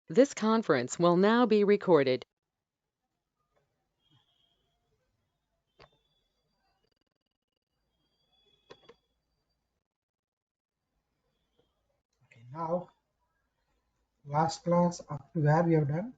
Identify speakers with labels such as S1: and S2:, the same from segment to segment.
S1: This conference will now be recorded.
S2: Okay, now last class up to where we have done.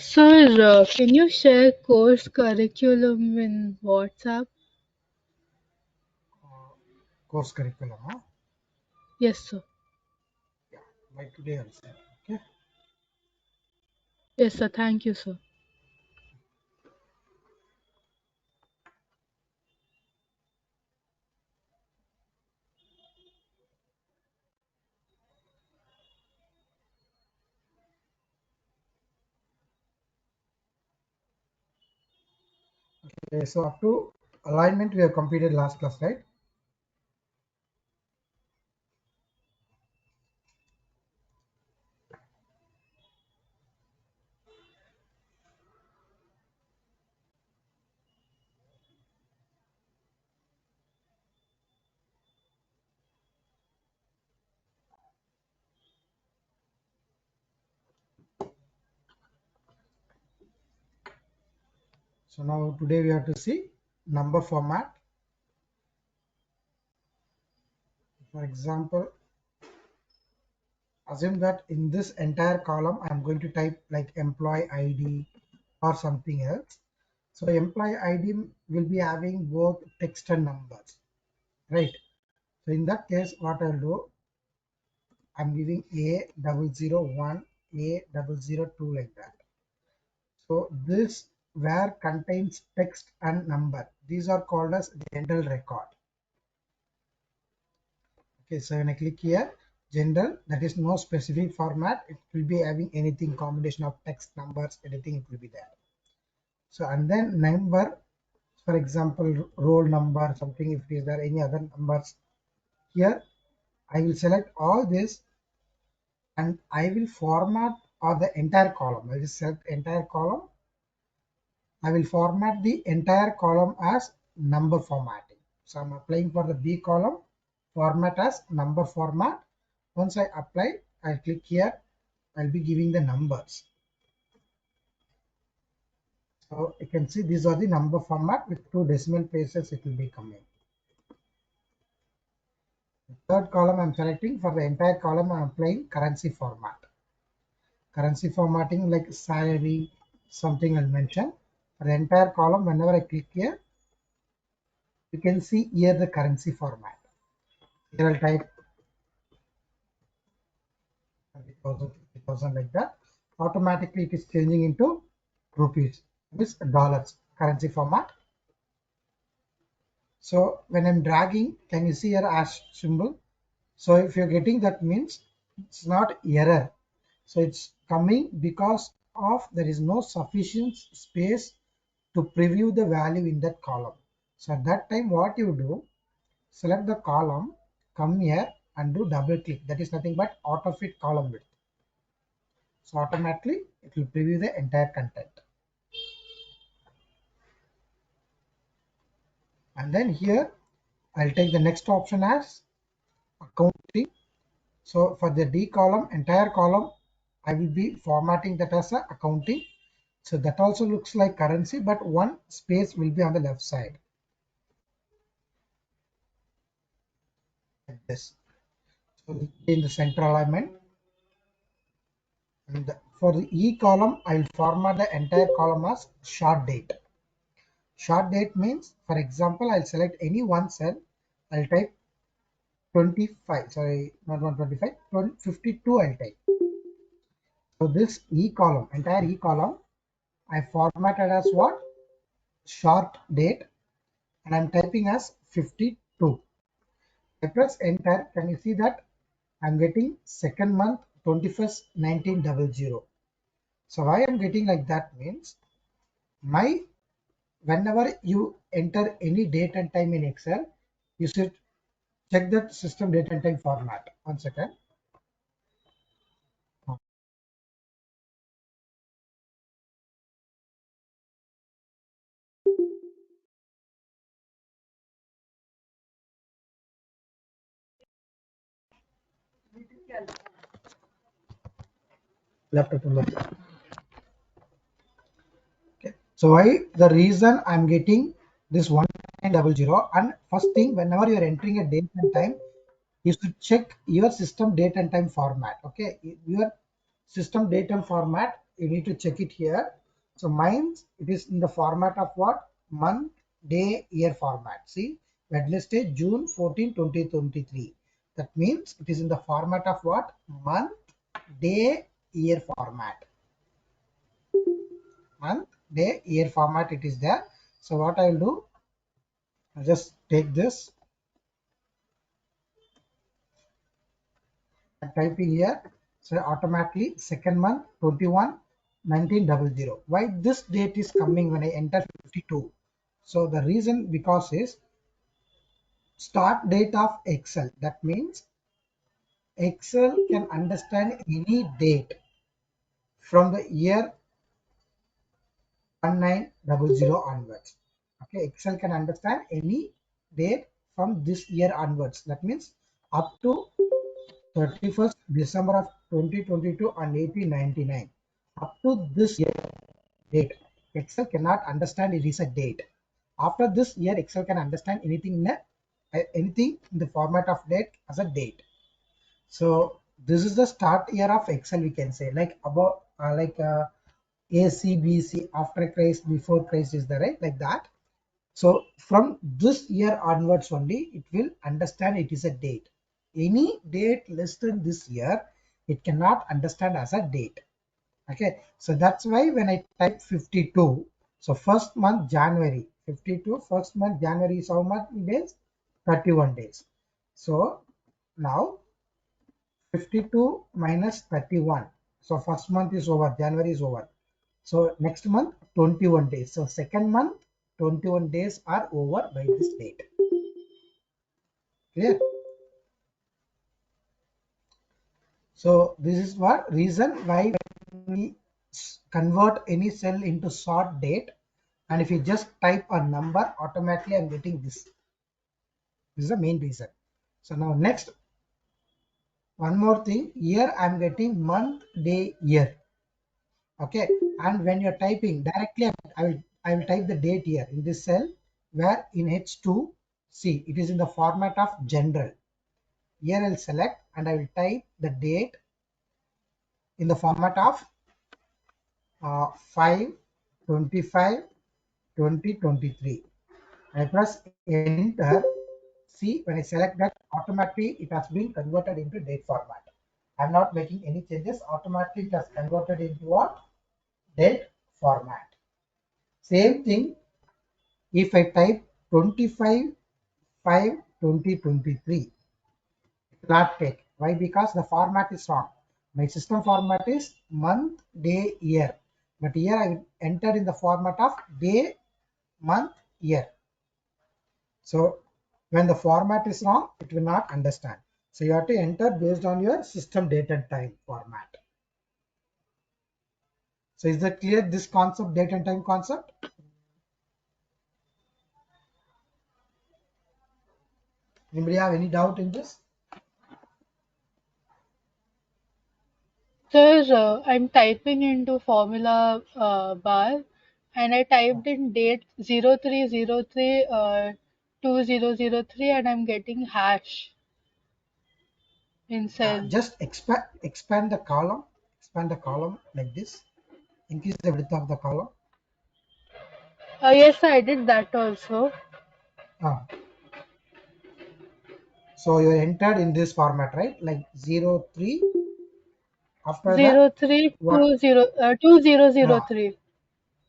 S3: Sir, can you share course curriculum in WhatsApp?
S2: uh, Course curriculum. Huh?
S3: Yes, sir.
S2: Yeah, by today also. Okay.
S3: Yes, sir. Thank you, sir.
S2: Okay, so up to alignment we have completed last class, right? So now today we have to see number format. For example, assume that in this entire column I'm going to type like employee ID or something else. So employee ID will be having both text and numbers, right? So in that case, what I'll do, I'm giving A001, A002 like that. So this where contains text and number. These are called as general record. Okay, so when I click here, general, that is no specific format. It will be having anything combination of text, numbers, anything it will be there. So and then number, for example, roll number, something if is there any other numbers here, I will select all this and I will format or the entire column. I will select entire column. I will format the entire column as number formatting. So I'm applying for the B column, format as number format. Once I apply, I'll click here. I'll be giving the numbers. So you can see these are the number format with 2 decimal places it will be coming. The third column I'm selecting for the entire column I'm applying currency format. Currency formatting like salary, something I'll mention. For the entire column, whenever I click here, you can see here the currency format. Here I'll type 20,000, 50,000 like that. Automatically it is changing into rupees, this dollars currency format. So when I'm dragging, can you see here hash symbol? So if you're getting that means it's not error. So it's coming because of there is no sufficient space to preview the value in that column. So at that time what you do, select the column, come here and do double click. That is nothing but auto fit column width. So automatically it will preview the entire content. And then here I'll take the next option as accounting. So for the D column, entire column, I will be formatting that as a accounting. So that also looks like currency, but one space will be on the left side. Like this. So in the center alignment. And for the E column, I will format the entire column as short date. Short date means, for example, I'll select any one cell. I'll type 25, sorry, not 125, 52 I'll type. So this E column, entire E column, I formatted as what? Short date, and I'm typing as 52. I press enter. Can you see that I'm getting second month 21st 1900. So why I'm getting like that means my whenever you enter any date and time in Excel, you should check that system date and time format. 1 second. Laptop number. Okay. So why the reason I'm getting this 1900, and first thing, whenever you're entering a date and time, you should check your system date and time format. Okay, your system date and format, you need to check it here. So mine, it is in the format of what? Month, day, year format. See, Wednesday, June 14, 2023. That means it is in the format of what? Month, day, year format. Month, day, year format, it is there. So what I will do, I'll just take this and typing here. So automatically second month 21 1900. Why this date is coming when I enter 52? So the reason because is start date of Excel. That means Excel can understand any date from the year 1900 onwards. Okay, Excel can understand any date from this year onwards. That means up to 31st December of 2022 and 1899. Up to this year date, Excel cannot understand it is a date. After this year, Excel can understand anything in the format of date as a date. So this is the start year of Excel. We can say like about A, C, B, C, after Christ, before Christ is the right, like that. So from this year onwards only, it will understand it is a date. Any date less than this year, it cannot understand as a date. Okay, so that's why when I type 52, so first month January, 52, first month January is how much days? 31 days. So now 52 minus 31. So first month is over, January is over. So next month 21 days. So second month 21 days are over by this date. Clear? So this is what reason why we convert any cell into sort date, and if you just type a number, automatically I'm getting this. This is the main reason. So now next, one more thing, here I'm getting month, day, year. Okay, and when you're typing directly, I will type the date here in this cell, where in H2, see, it is in the format of general. Here I'll select and I will type the date in the format of 5/25/2023. I press enter. See, when I select that, automatically it has been converted into date format. I'm not making any changes. Automatically it has converted into what? Date format. Same thing if I type 25/5/2023. It will not take. Why? Because the format is wrong. My system format is month, day, year. But here I will enter in the format of day, month, year. So when the format is wrong, it will not understand. So you have to enter based on your system date and time format. So is that clear, this concept, date and time concept? Anybody have any doubt in this?
S3: Sir, I'm typing into formula bar and I typed in date 0303 2003 and I'm getting hash in cell.
S2: Just expand the column, like this, increase the width of the column.
S3: Yes, I did that also.
S2: Uh, so you entered in this format, right? Like 03. After that,
S3: 0320
S2: what?
S3: 2003.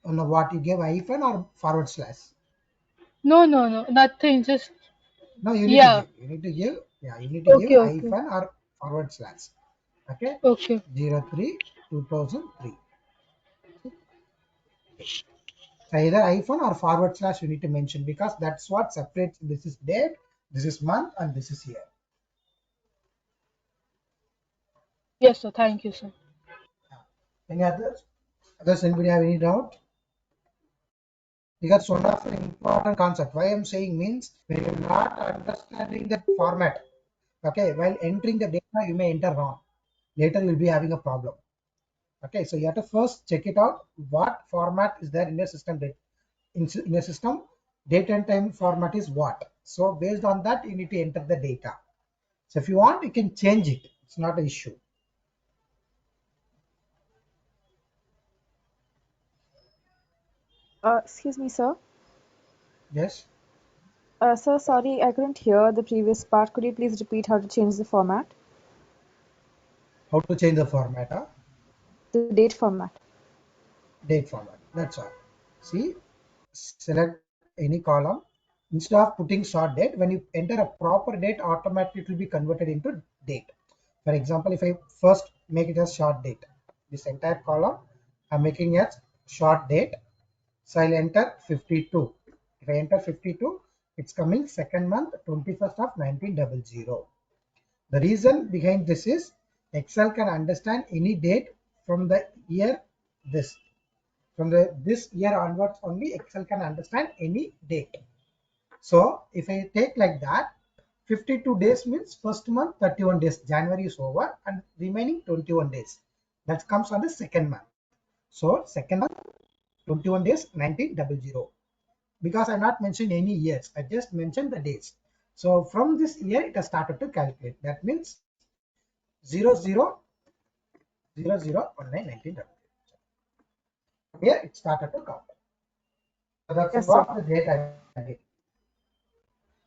S2: What you gave hyphen or forward slash?
S3: No, no, no, nothing. Just
S2: No, you need to
S3: yeah.
S2: give. You need to give. Yeah, you need to give
S3: Okay, okay,
S2: hyphen or forward slash. Okay,
S3: okay.
S2: 03 2003. So either hyphen or forward slash you need to mention, because that's what separates this is date This is month and this is year.
S3: Yes, sir. Thank you, sir.
S2: Any others? Others, anybody have any doubt? Because one of the important concept, why I'm saying means when you're not understanding that format, okay, while entering the data, you may enter wrong. Later, you'll be having a problem. Okay, so you have to first check it out. What format is there in your system? In a system, date and time format is what? So based on that, you need to enter the data. So if you want, you can change it. It's not an issue.
S4: Excuse me, sir.
S2: Yes.
S4: Sir, sorry, I couldn't hear the previous part. Could you please repeat how to change the format?
S2: How to change the format? Huh?
S4: The date format.
S2: Date format. That's all. See, select any column. Instead of putting short date, when you enter a proper date, automatically it will be converted into date. For example, if I first make it as short date, this entire column, I'm making as short date. So I'll enter 52. If I enter 52, it's coming second month, 21st of 1900. The reason behind this is Excel can understand any date from the year this. From this year onwards only Excel can understand any date. So if I take like that, 52 days means first month 31 days. January is over and remaining 21 days. That comes on the second month. So second month 21 days 1900. Because I'm not mentioning any years, I just mentioned the days. So from this year it has started to calculate. That means 00001919. Here it started to count. So that's
S4: Yes, sir.
S2: what the date I did.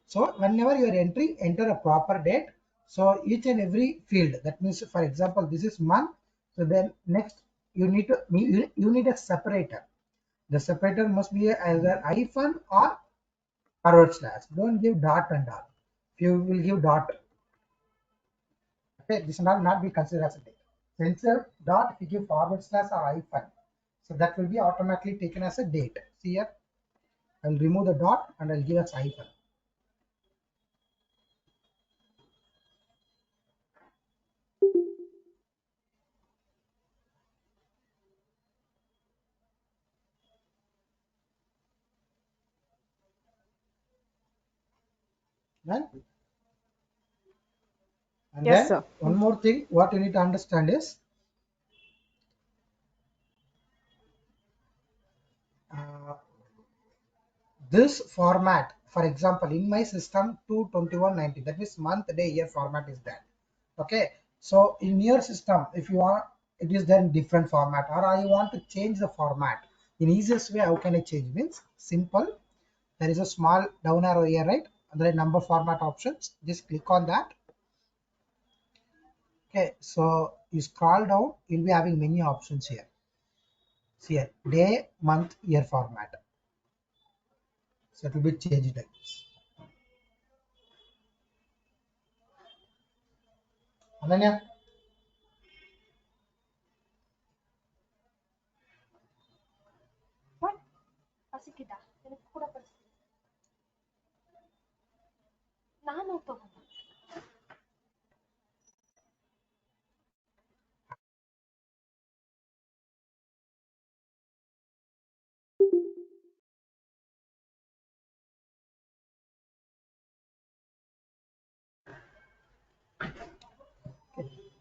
S2: So whenever you are entering, enter a proper date. So each and every field, that means for example, this is month. So then next you need a separator. The separator must be either hyphen or forward slash. Don't give dot and all. If you will give dot, okay, this will not be considered as a date. So instead of dot, if you give forward slash or hyphen, so that will be automatically taken as a date. See here, I'll remove the dot and I'll give as hyphen. Then and
S4: Yes,
S2: then
S4: sir.
S2: one more thing, what you need to understand is uh, this format. For example, in my system 22190, that means month, day, year format is that. Okay, so in your system, if you want, it is then different format, or I want to change the format. In easiest way, how can I change? Means simple. There is a small down arrow here, right? There are number format options. Just click on that. Okay, so you scroll down, you'll be having many options here. See here, day, month, year format. So it will be changed like this. Ananya,
S4: What? Kasi kita. Ko dapat. Nano to.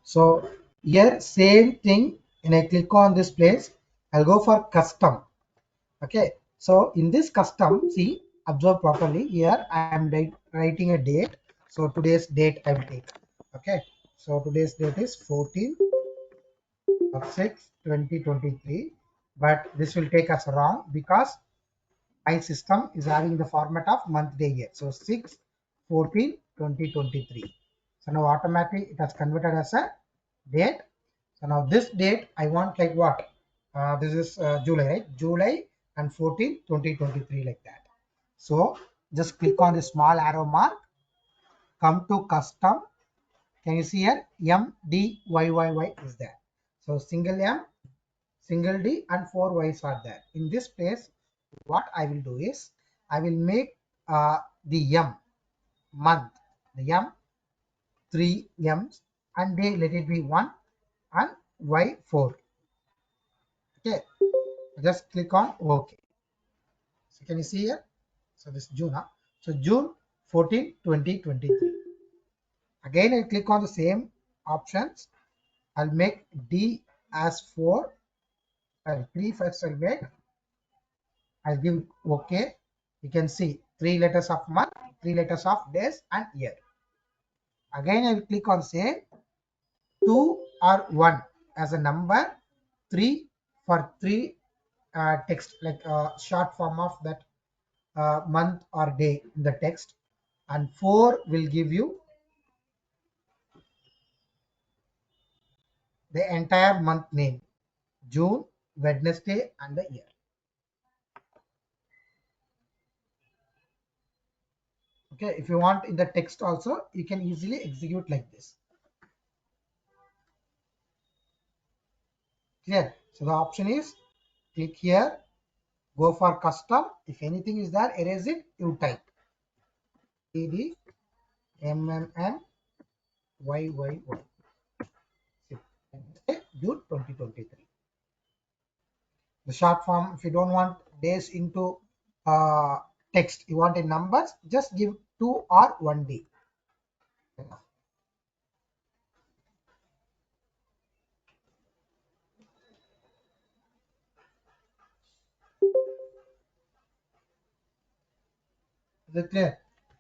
S2: so here same thing. When I click on this place, I'll go for custom. Okay, so in this custom, see, observe properly. Here I am writing a date. So today's date I will take. Okay, so today's date is 14 of 6 2023, but this will take us wrong because my system is having the format of month, day, year. So 6 14 2023. So now automatically it has converted as a date. So now this date I want like what? This is July, right? July and 14 2023, like that. So just click on the small arrow mark, come to custom. Can you see here? MDYYY is there. So single M, single D and 4 Y's are there. In this place, what I will do is I will make the M. month, the M, 3 M's, and day let it be 1 and Y 4. Okay, just click on OK. So can you see here? So this is June. So June 14, 2023. Again, I click on the same options. I'll make D as 4 and 3 first I'll make. I'll give OK. You can see 3 letters of month, 3 letters of days and year. Again, I will click on same 2 or 1 as a number, 3 for 3 text like short form of that month or day in the text, and 4 will give you the entire month name, June, Wednesday and the year. Okay, if you want in the text also, you can easily execute like this. Clear? So the option is click here, go for custom. If anything is there, erase it, you type ED MMM YYY. June 2023. The short form, if you don't want days into text, you want in numbers, just give 2 or 1 day. Is it clear?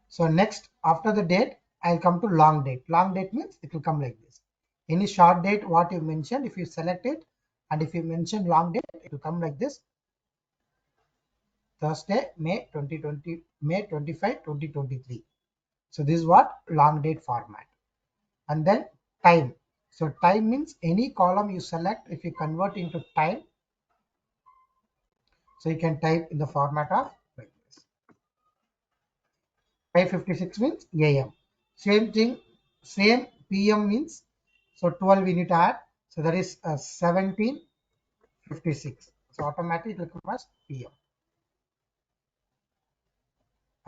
S2: So next, after the date, I'll come to long date. Long date means it will come like this. Any short date, what you mentioned, if you select it, and if you mention long date, it will come like this. Thursday, May 2020, May 25, 2023. So this is what long date format. And then time. So time means any column you select, if you convert into time, so you can type in the format of like this. 5:56 means AM. Same thing, same PM means, so 12 we need to add. So that is 17:56. So automatically it will come as PM.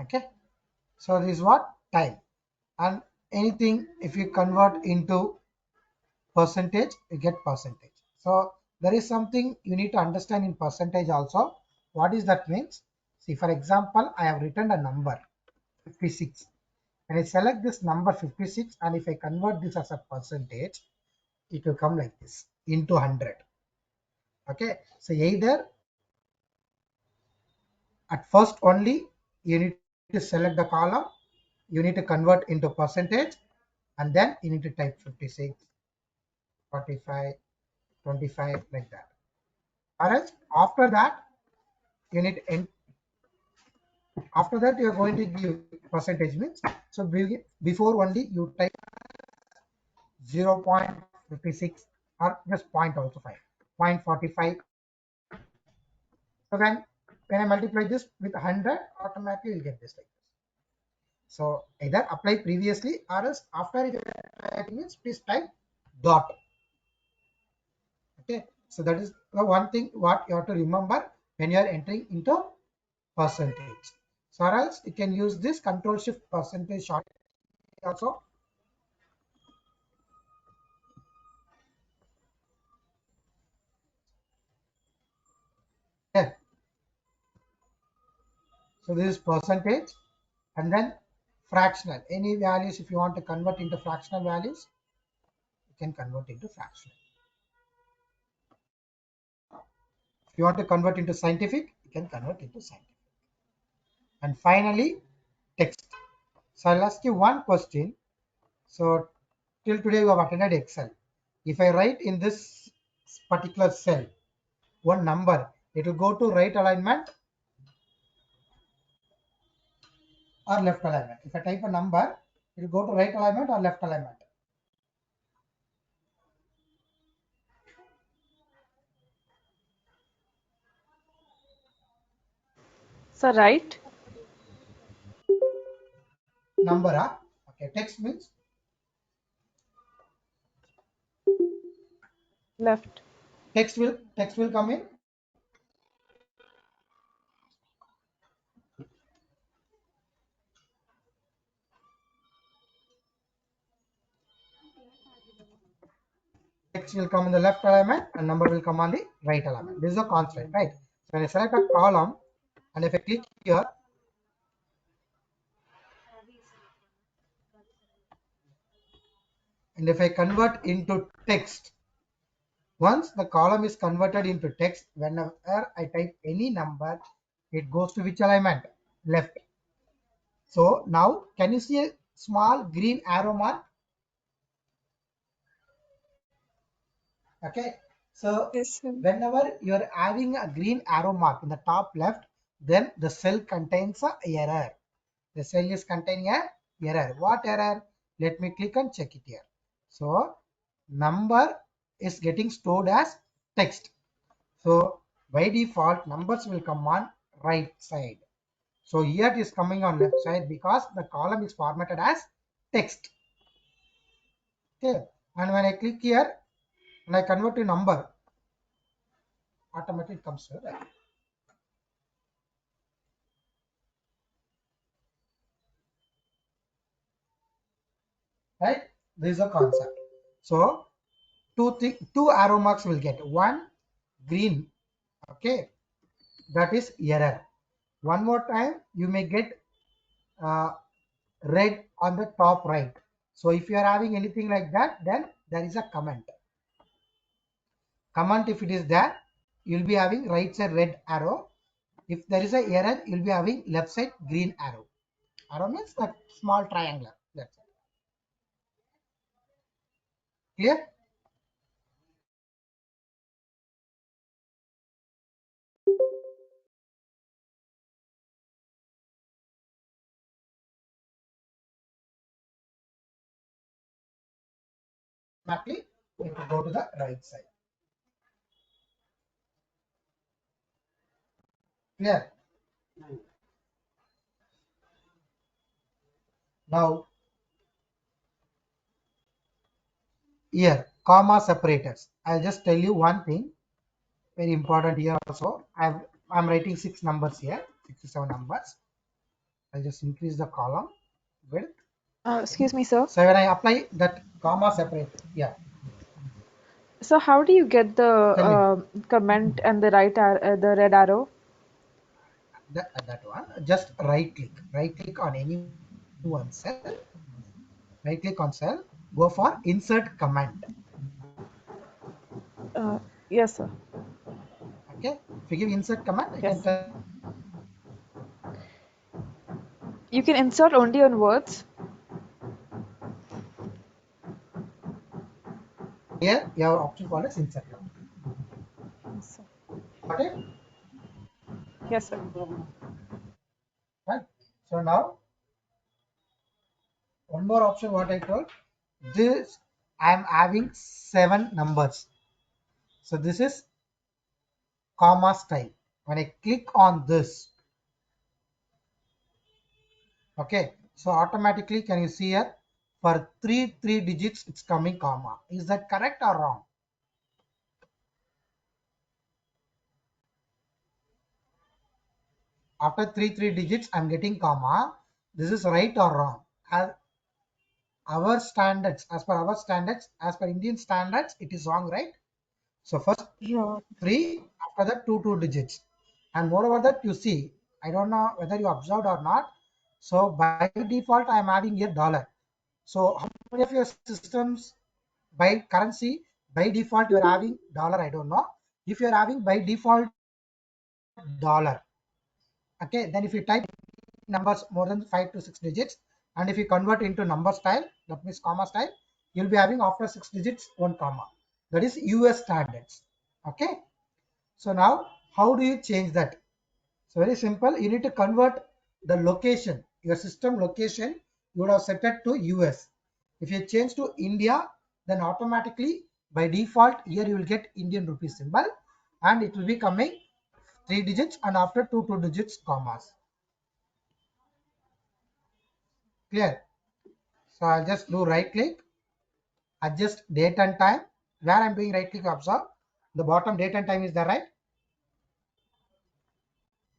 S2: Okay. So this is what time. And anything if you convert into percentage, you get percentage. So there is something you need to understand in percentage also. What is that means? See, for example, I have written a number 56. When I select this number 56 and if I convert this as a percentage, it will come like this into 100. Okay, so either at first only you need to select the column, you need to convert into percentage, and then you need to type 56, 45, 25 like that. Or else after that you need to after that you are going to give percentage means, so before only you type 0.56 or just point also fine, 0.45. So then when I multiply this with 100, automatically you'll get this like this. So either apply previously or else after it means please type dot. Okay, so that is the one thing what you have to remember when you are entering into percentage. So or else you can use this control shift percentage short also. Yeah. So this is percentage, and then fractional. Any values if you want to convert into fractional values, you can convert into fractional. If you want to convert into scientific, you can convert into scientific. And finally, text. So I'll ask you one question. So till today we have attended Excel. If I write in this particular cell one number, it will go to right alignment or left alignment. If I type a number, it will go to right alignment or left alignment.
S4: So right.
S2: Number, okay. Text means
S4: Left.
S2: text will come in. Text will come in the left alignment and number will come on the right alignment. This is a constraint, right? So when I select a column and if I click here, and if I convert into text, once the column is converted into text, whenever I type any number, it goes to which alignment? Left. So now can you see a small green arrow mark? Okay. So
S4: Yes, sir.
S2: whenever you are having a green arrow mark in the top left, then the cell contains a error. The cell is containing a error. What error? Let me click and check it here. So number is getting stored as text. So by default numbers will come on right side. So here it is coming on left side because the column is formatted as text. Okay. And when I click here and I convert to number, automatically comes to right. Right? This is a concept. So two arrow marks will get one green. Okay, that is error. One more time you may get uh, red on the top right. So if you are having anything like that, then there is a comment. Comment, if it is there, you'll be having right side red arrow. If there is a error, you'll be having left side green arrow. Arrow means that small triangular. That's it. Clear? Automatically, we have to go to the right side. Clear? Now here, comma separators. I'll just tell you one thing, very important here also. I'm writing 6 numbers here, 67 numbers. I'll just increase the column width.
S4: Excuse me, sir.
S2: So when I apply that comma separator, yeah,
S4: So how do you get the
S2: tell me
S4: comment and the the red arrow?
S2: that one. Just right click on any one cell, right click on cell, go for insert comment.
S4: Uh, yes, sir.
S2: Okay, if you give insert comment, I can
S4: Yes.
S2: tell
S4: You can insert only on words.
S2: here you have option called as insert comment.
S4: Yes, sir.
S2: Okay,
S4: Yes, sir.
S2: right. So now one more option what I told, this I am having 7 numbers. So this is comma style. When I click on this, okay, so automatically can you see here for three digits it's coming comma. Is that correct or wrong? After three digits I'm getting comma. This is right or wrong? As our standards, as per Indian standards, it is wrong, right? So first
S4: Yeah.
S2: 3, after that two digits, and moreover that you see, I don't know whether you observed or not. So by default I am having here dollar. So how many of your systems by currency by default you are having dollar? I don't know. If you are having by default dollar, okay, then if you type numbers more than 5 to 6 digits, and if you convert into number style, that means comma style, you'll be having after 6 digits one comma. That is US standards. Okay. So now how do you change that? So very simple. You need to convert the location, your system location. You would have set it to US. If you change to India, then automatically by default here you will get Indian rupee symbol, and it will be coming 3 digits and after two digits commas. Clear? So I'll just do right click, adjust date and time. Where I'm doing right click, observe the bottom date and time is there, right?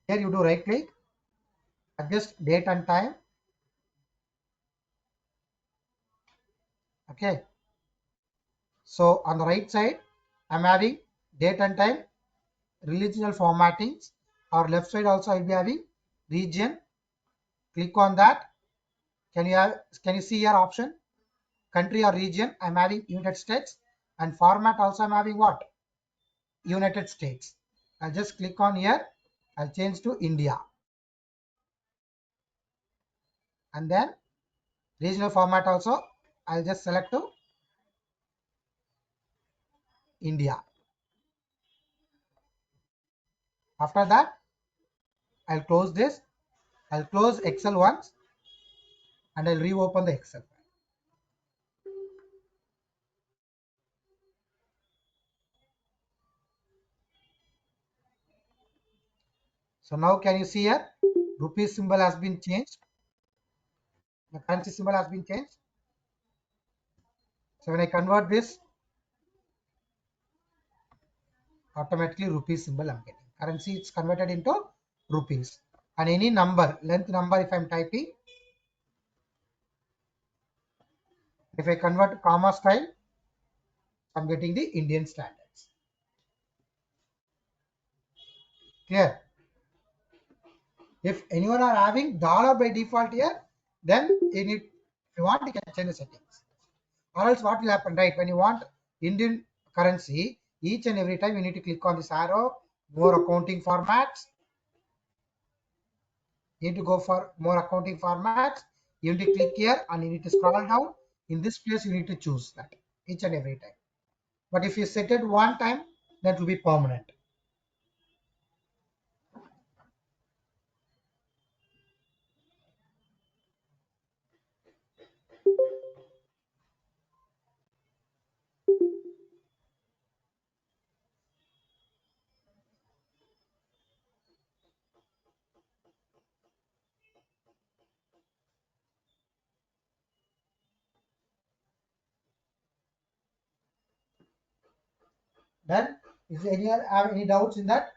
S2: Here you do right click, adjust date and time. Okay. So on the right side, I'm having date and time, regional formattings, or left side also I'll be having region. Click on that. Can you see your option? Country or region, I'm having United States, and format also I'm having what? United States. I'll just click on here. I'll change to India. And then regional format also, I'll just select to India. After that, I'll close this. I'll close Excel once and I'll reopen the Excel file. So now can you see here? Rupee symbol has been changed. The currency symbol has been changed. So when I convert this, automatically rupee symbol I'm getting. Currency it's converted into rupees. And any number, length number if I'm typing, if I convert comma style, I'm getting the Indian standards. Clear? If anyone are having dollar by default here, then you need, if you want, you can change the settings. Or else what will happen, right? When you want Indian currency, each and every time you need to click on this arrow, more accounting formats. You need to go for more accounting formats. You need to click here and you need to scroll down. In this place, you need to choose that each and every time. But if you set it one time, that will be permanent. Then, is anyone have any doubts in that?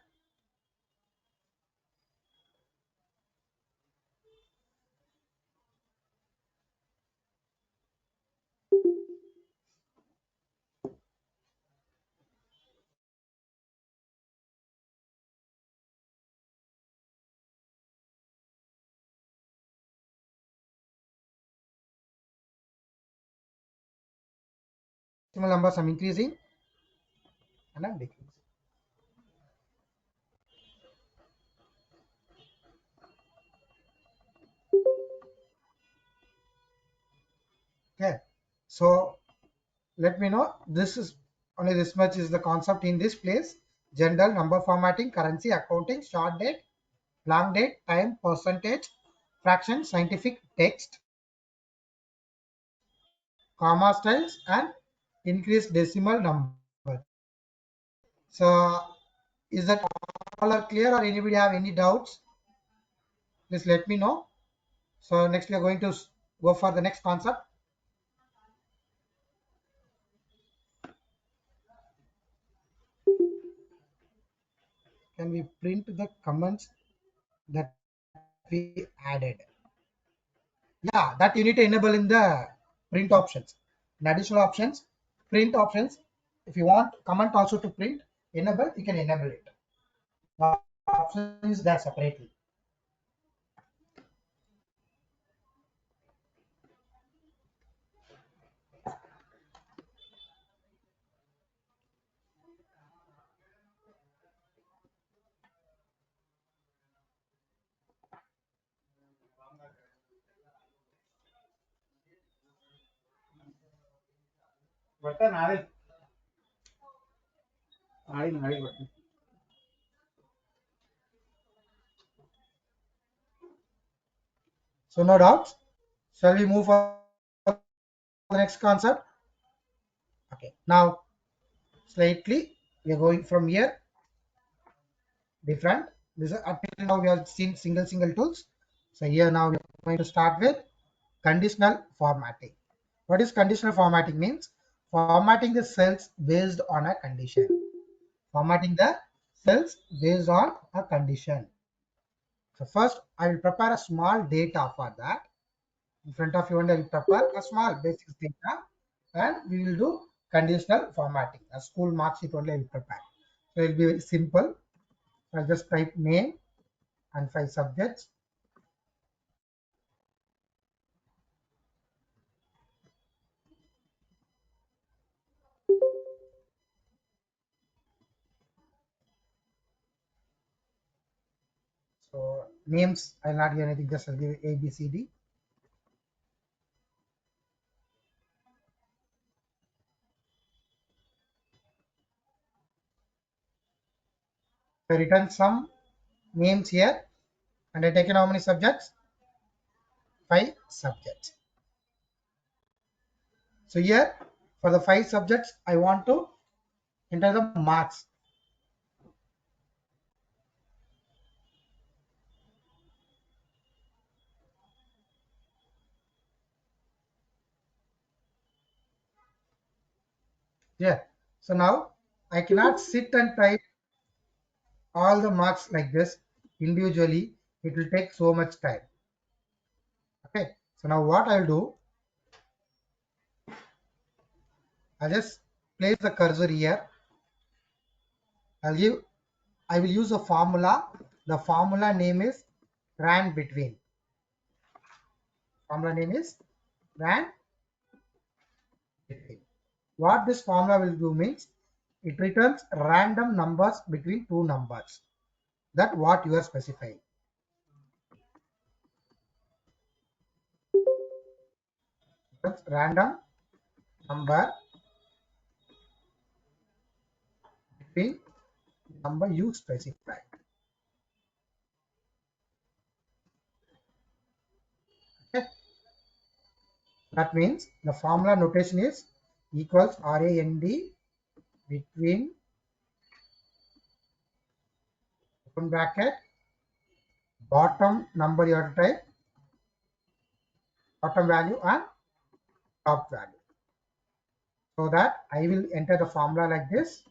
S2: Decimal numbers I'm increasing and I'm decreasing. Okay. So let me know. This is only this much is the concept in this place. General, number formatting, currency, accounting, short date, long date, time, percentage, fraction, scientific, text, comma styles, and increased decimal number. So is that all are clear or anybody have any doubts? Please let me know. So next we are going to go for the next concept. Can we print the comments that we added? Yeah, that you need to enable in the print options. In additional options, print options. If you want comment also to print, enable, you can enable it. The option is there separately. Button button. So no doubts. Shall we move for the next concept? Okay. Now slightly we are going from here different. This is up till now we have seen single tools. So here now we are going to start with conditional formatting. What is conditional formatting means? Formatting the cells based on a condition. Formatting the cells based on a condition. So first I will prepare a small data for that. In front of you and I will prepare a small basic data and we will do conditional formatting. A school mark sheet only I will prepare. So it will be very simple. I'll just type name and 5 subjects. So names, I'll not give anything, just I'll give A, B, C, D. I written some names here and I taken how many subjects? 5 subjects. So here for the 5 subjects, I want to enter the marks. Yeah. So now I cannot sit and type all the marks like this individually. It will take so much time. Okay. So now what I'll do, I'll just place the cursor here. I will use a formula. The formula name is rand between. Formula name is rand between. What this formula will do means it returns random numbers between two numbers. That what you are specifying. That's random number between number you specify. Okay. That means the formula notation is equals RAND between open bracket bottom number you have to type, bottom value and top value. So that I will enter the formula like this.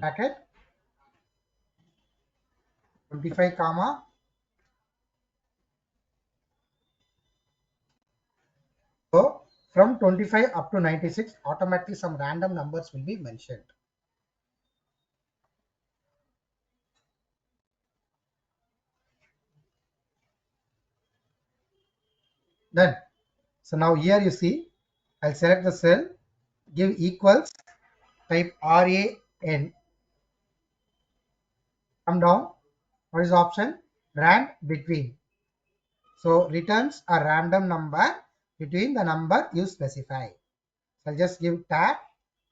S2: Bracket 25 comma so from 25 up to 96 automatically some random numbers will be mentioned. Done. So now here you see I'll select the cell, give equals, type RAN, come down. What is the option? Rand between. So returns a random number between the number you specify. So I'll just give tab.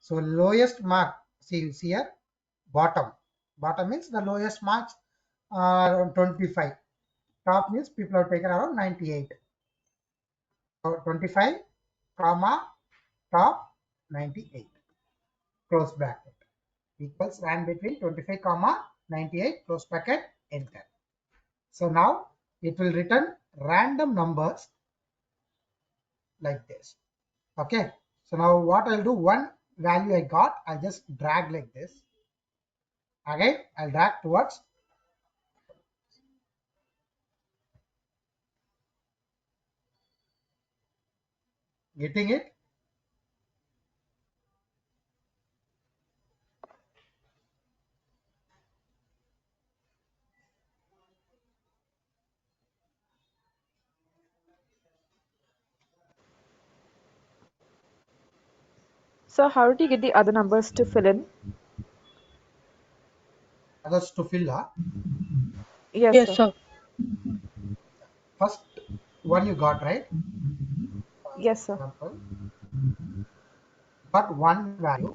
S2: So lowest mark, see you see here, bottom. Bottom means the lowest marks are around 25. Top means people have taken around 98. So 25, comma, top 98. Close bracket. Equals rand between 25, comma 98, close bracket, enter. So now it will return random numbers like this. Okay. So now what I'll do, one value I got, I'll just drag like this. Again, I'll drag towards. Getting it?
S4: So how did you get the other numbers to fill in?
S2: Others to fill up.
S4: Yes,
S3: Yes,
S4: sir.
S3: sir.
S2: First one you got, right?
S4: Yes, sir.
S2: Example. Got one value.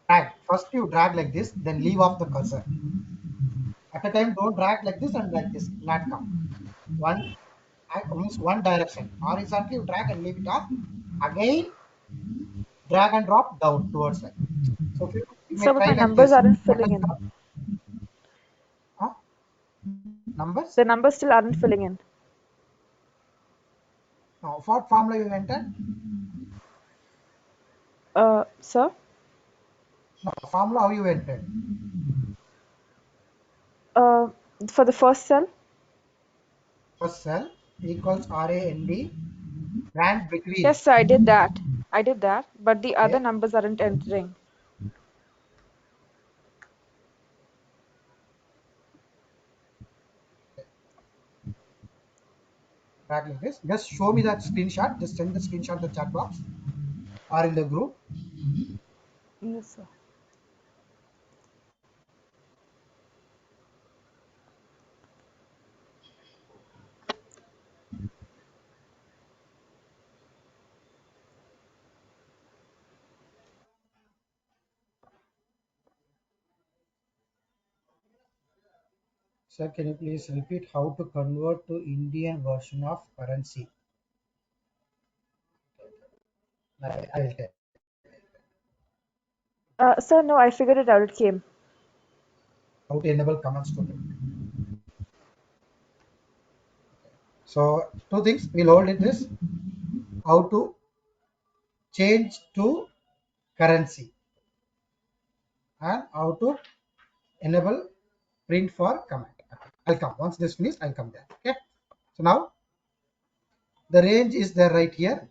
S2: Drag. First you drag like this, then leave off the cursor. At a time, don't drag like this and like this. Not come. One means one direction. Horizontally you drag and leave it off. Again, drag and drop down towards like. So if you may
S4: So, but
S2: try
S4: my
S2: like
S4: numbers
S2: this.
S4: aren't
S2: What
S4: filling
S2: is
S4: in.
S2: the numbers?
S4: The numbers still aren't filling in.
S2: Now, what formula you entered?
S4: Sir?
S2: No, formula how you entered?
S4: Uh, for the first cell?
S2: first cell equals RAND rand between.
S4: Yes, sir, I did that. I did that, but the other
S2: Okay.
S4: numbers aren't entering.
S2: Drag like this. Just show me that screenshot. Just send the screenshot in the chat box or in the group.
S4: Yes, sir.
S2: Sir, can you please repeat how to convert to Indian version of currency? I'll tell.
S4: Sir, no, I figured it out. It came.
S2: How to enable commands to print. So two things. We'll hold it this. How to change to currency and how to enable print for command. I'll come. Once this finishes, I'll come there. Okay. So now the range is there right here.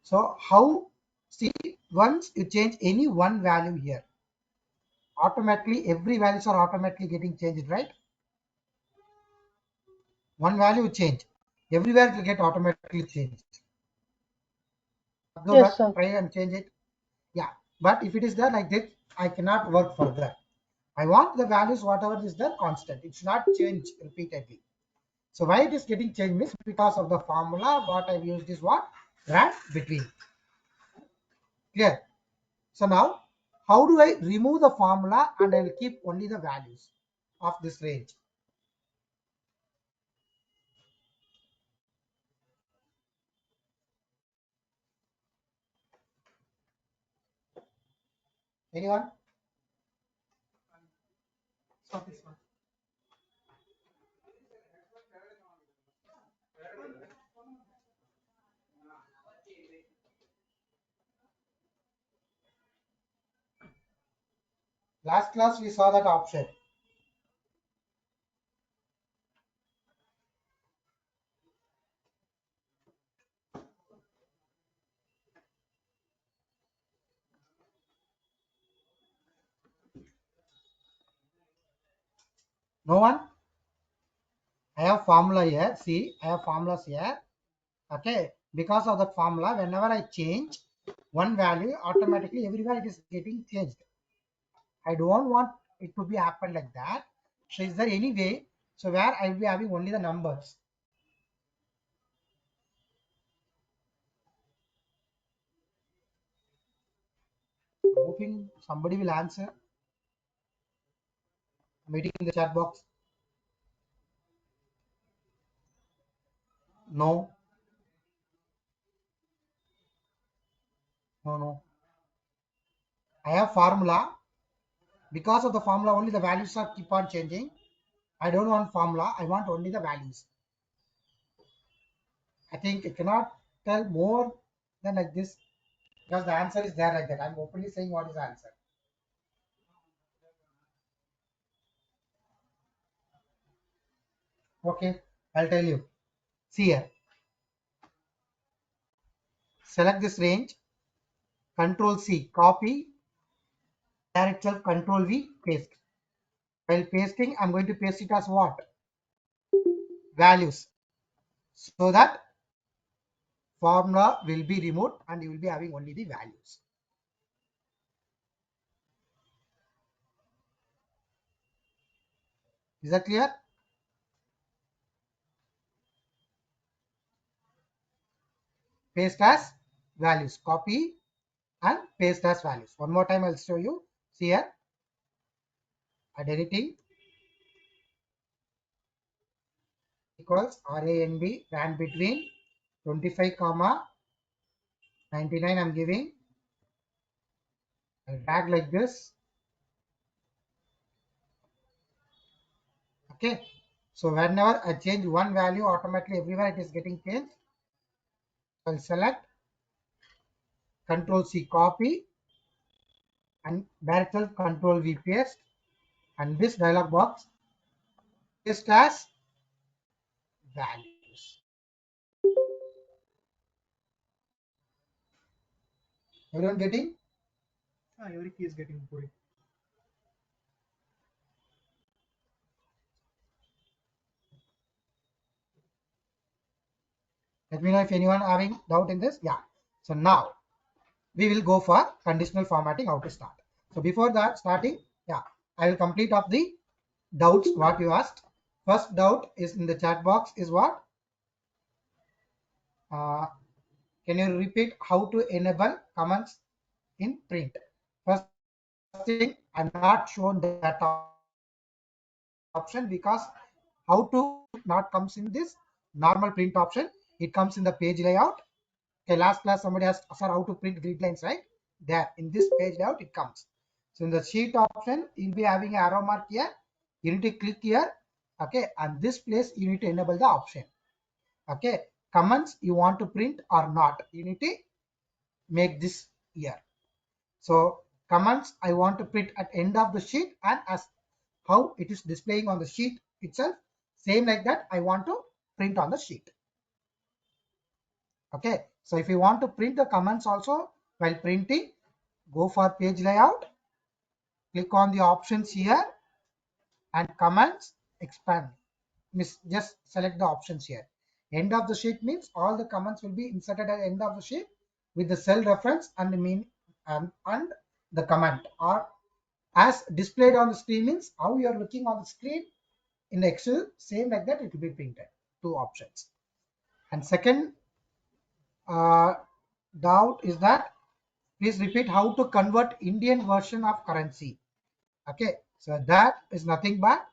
S2: So how, see, once you change any one value here, automatically every values are automatically getting changed, right? One value change, everywhere it will get automatically changed. Observe
S3: Yes,
S2: that,
S3: sir.
S2: try and change it. Yeah, but if it is there like this, I cannot work further. I want the values whatever is there constant. It should not change repeatedly. So why it is getting changed means because of the formula what I've used is what? Rand between. Clear? So now, how do I remove the formula and I will keep only the values of this range? Anyone? Stop this one. Last class we saw that option. No one? I have formula here. See, I have formulas here. Okay. Because of that formula, whenever I change one value, automatically everywhere it is getting changed. I don't want it to be happen like that. So is there any way? So where I will be having only the numbers. Hoping somebody will answer. I'm waiting in the chat box. No, no, no. I have formula. Because of the formula, only the values are keep on changing. I don't want formula. I want only the values. I think I cannot tell more than like this because the answer is there like that. I'm openly saying what is the answer. Okay, I'll tell you. See here. Select this range. Control C, copy. Direct self Control V, paste. While pasting, I'm going to paste it as what? Values. So that formula will be removed and you will be having only the values. Is that clear? Paste as values. Copy and paste as values. One more time I'll show you. See here. Add anything equals RANB ran between 25 comma 99 I'm giving. I'll drag like this. Okay. So whenever I change one value, automatically everywhere it is getting changed. I'll select Control C copy and direct self Control V paste, and this dialog box paste as values. Everyone getting? Every key is getting put. Let me know if anyone having doubt in this. Yeah. So now we will go for conditional formatting, how to start. So before that starting, yeah, I will complete of the doubts what you asked. First doubt is in the chat box is what? Can you repeat how to enable comments in print? First thing, I'm not shown that option because how to not comes in this normal print option. It comes in the page layout. Okay, last class somebody asked, sir, how to print grid lines, right? There in this page layout it comes. So in the sheet option, you'll be having an arrow mark here. You need to click here. Okay, and this place you need to enable the option. Okay, comments you want to print or not, you need to make this here. So comments I want to print at end of the sheet, and as how it is displaying on the sheet itself, same like that I want to print on the sheet. Okay, so if you want to print the comments also while printing, go for page layout, click on the options here and comments expand. Just select the options here. End of the sheet means all the comments will be inserted at the end of the sheet with the cell reference and the mean and the comment, or as displayed on the screen means how you are looking on the screen in Excel, same like that it will be printed. Two options. And second doubt is that please repeat how to convert Indian version of currency. Okay, so that is nothing but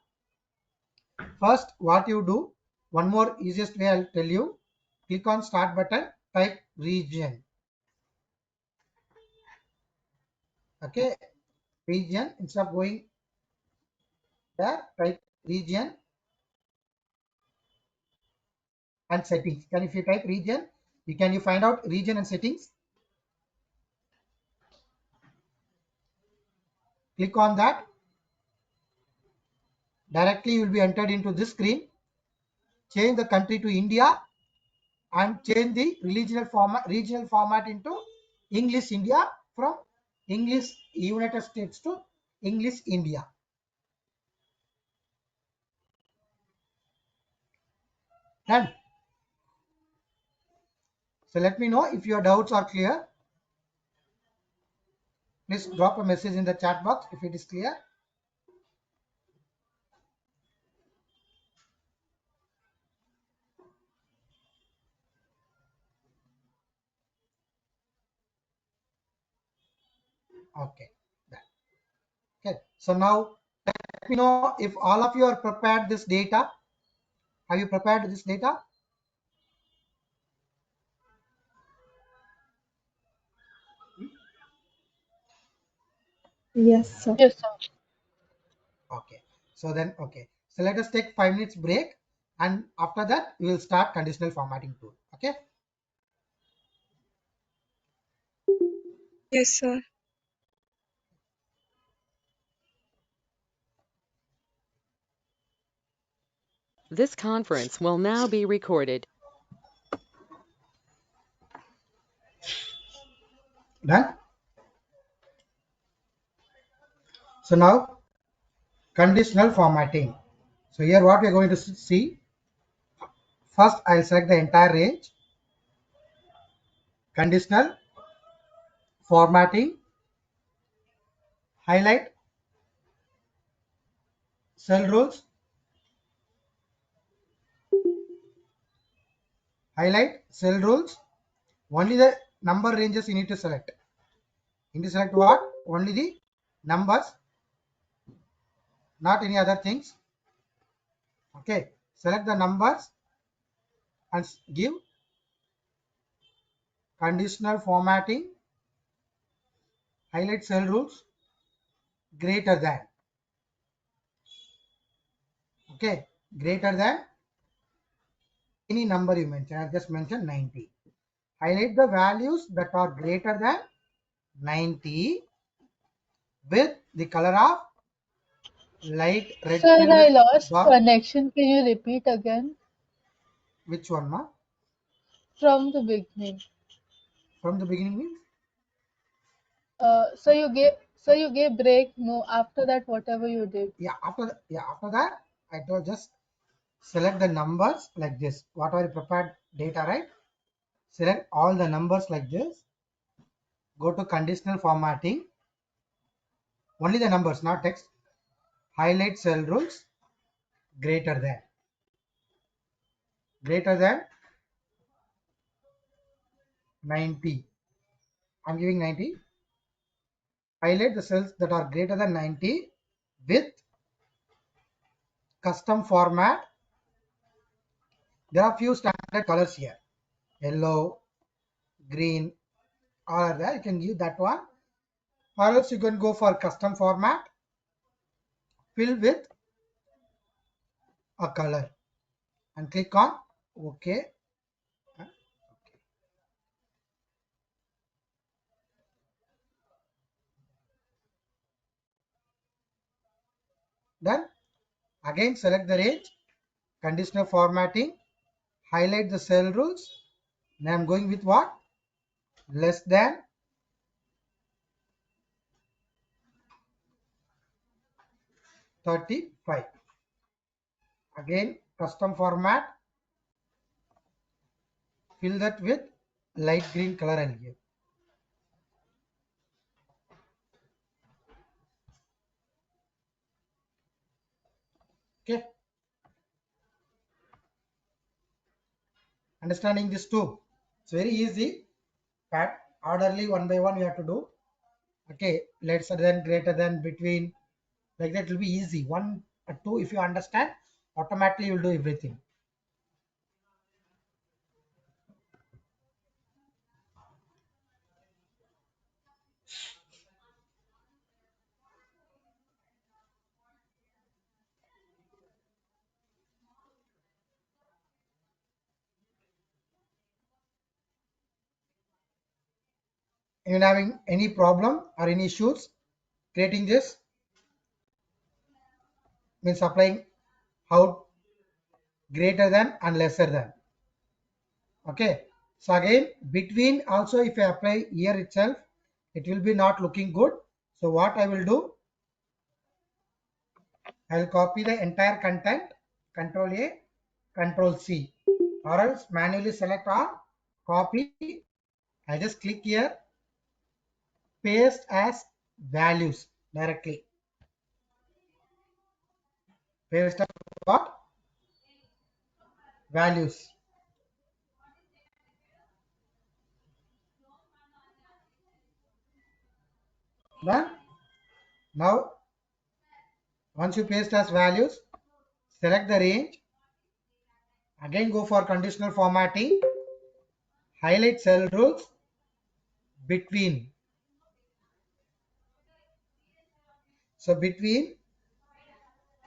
S2: first what you do, one more easiest way I'll tell you. Click on start button, type region. Okay, region, instead of going there, type region and settings. Can if you type region, you find out region and settings. Click on that. Directly you will be entered into this screen. Change the country to India and change the regional format into English India from English United States to English India. Done. So let me know if your doubts are clear. Please drop a message in the chat box if it is clear. Okay. Okay. So now let me know if all of you are prepared this data. Have you prepared this data?
S4: Yes, sir.
S3: Yes, sir.
S2: Okay. So then, okay. So let us take 5 minutes break, and after that we will start conditional formatting tool. Okay.
S5: Yes, sir.
S1: This conference will now be recorded.
S2: Done. So now conditional formatting. So here what we are going to see. First, I'll select the entire range. Conditional formatting. Highlight cell rules. Highlight cell rules. Only the number ranges you need to select. You need to select what? Only the numbers, not any other things. Okay. Select the numbers and give conditional formatting. Highlight cell rules greater than. Okay. Greater than any number you mention. I just mentioned 90. Highlight the values that are greater than 90 with the color of light red
S3: Sir,
S2: filled
S3: I
S2: with
S3: lost
S2: dark.
S3: connection. Can you repeat again?
S2: Which one, ma?
S3: From the beginning.
S2: From the beginning means?
S3: So you gave break. No, after that, whatever you did.
S2: After that, I told just select the numbers like this. Whatever you prepared data, right? Select all the numbers like this. Go to conditional formatting. Only the numbers, not text. Highlight cell rules. Greater than. Greater than 90. I'm giving 90. Highlight the cells that are greater than 90 with custom format. There are few standard colors here. Yellow, green, all are there. You can give that one. Or else you can go for custom format. Fill with a color and click on OK. Then again select the range, conditional formatting, highlight the cell rules. Now I'm going with what? Less than 35. Again custom format, fill that with light green color and give. Okay. Understanding this too. It's very easy. But orderly one by one you have to do. Okay. Lesser than, greater than, between. Like that will be easy. 1 or 2 if you understand, automatically you will do everything. Even having any problem or any issues creating this, means applying how greater than and lesser than. Okay. So again between also if I apply here itself, it will be not looking good. So what I will do, I will copy the entire content, Control A, Control C, or else manually select all, copy. I just click here, paste as values directly. Paste as what? Values. Then now once you paste as values, select the range. Again go for conditional formatting. Highlight cell rules between. So between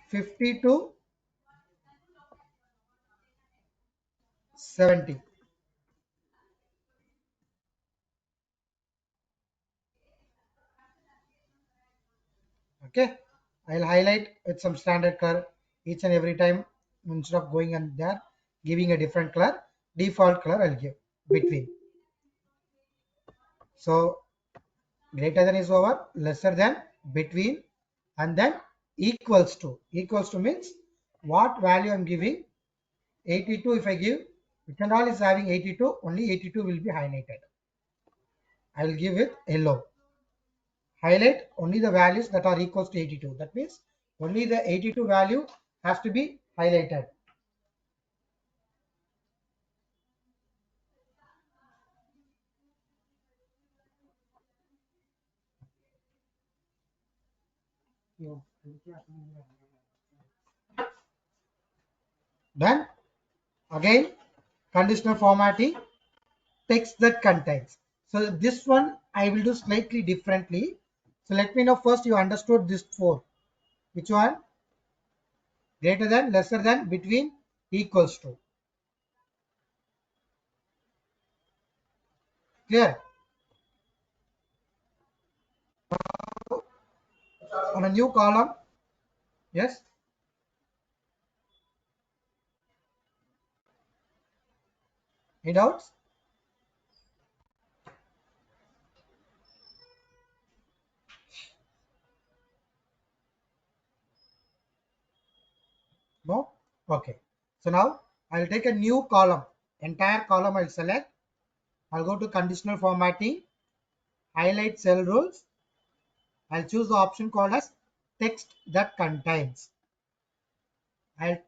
S2: 50 to 70. Okay. I'll highlight with some standard color each and every time. Instead of going and there giving a different color, default color I'll give between. So greater than is over, lesser than, between, and then equals to. Equals to means what value I'm giving. 82 if I give, which and all is having 82, only 82 will be highlighted. I will give it yellow. Highlight only the values that are equals to 82. That means only the 82 value has to be highlighted. Then again conditional formatting, text that contains. So this one I will do slightly differently. So let me know first you understood this 4. Which one? Greater than, lesser than, between, equals to. Clear? On a new column. Yes. Any doubts? No? Okay. So now I'll take a new column. Entire column I'll select. I'll go to conditional formatting, highlight cell rules. I'll choose the option called as text that contains. I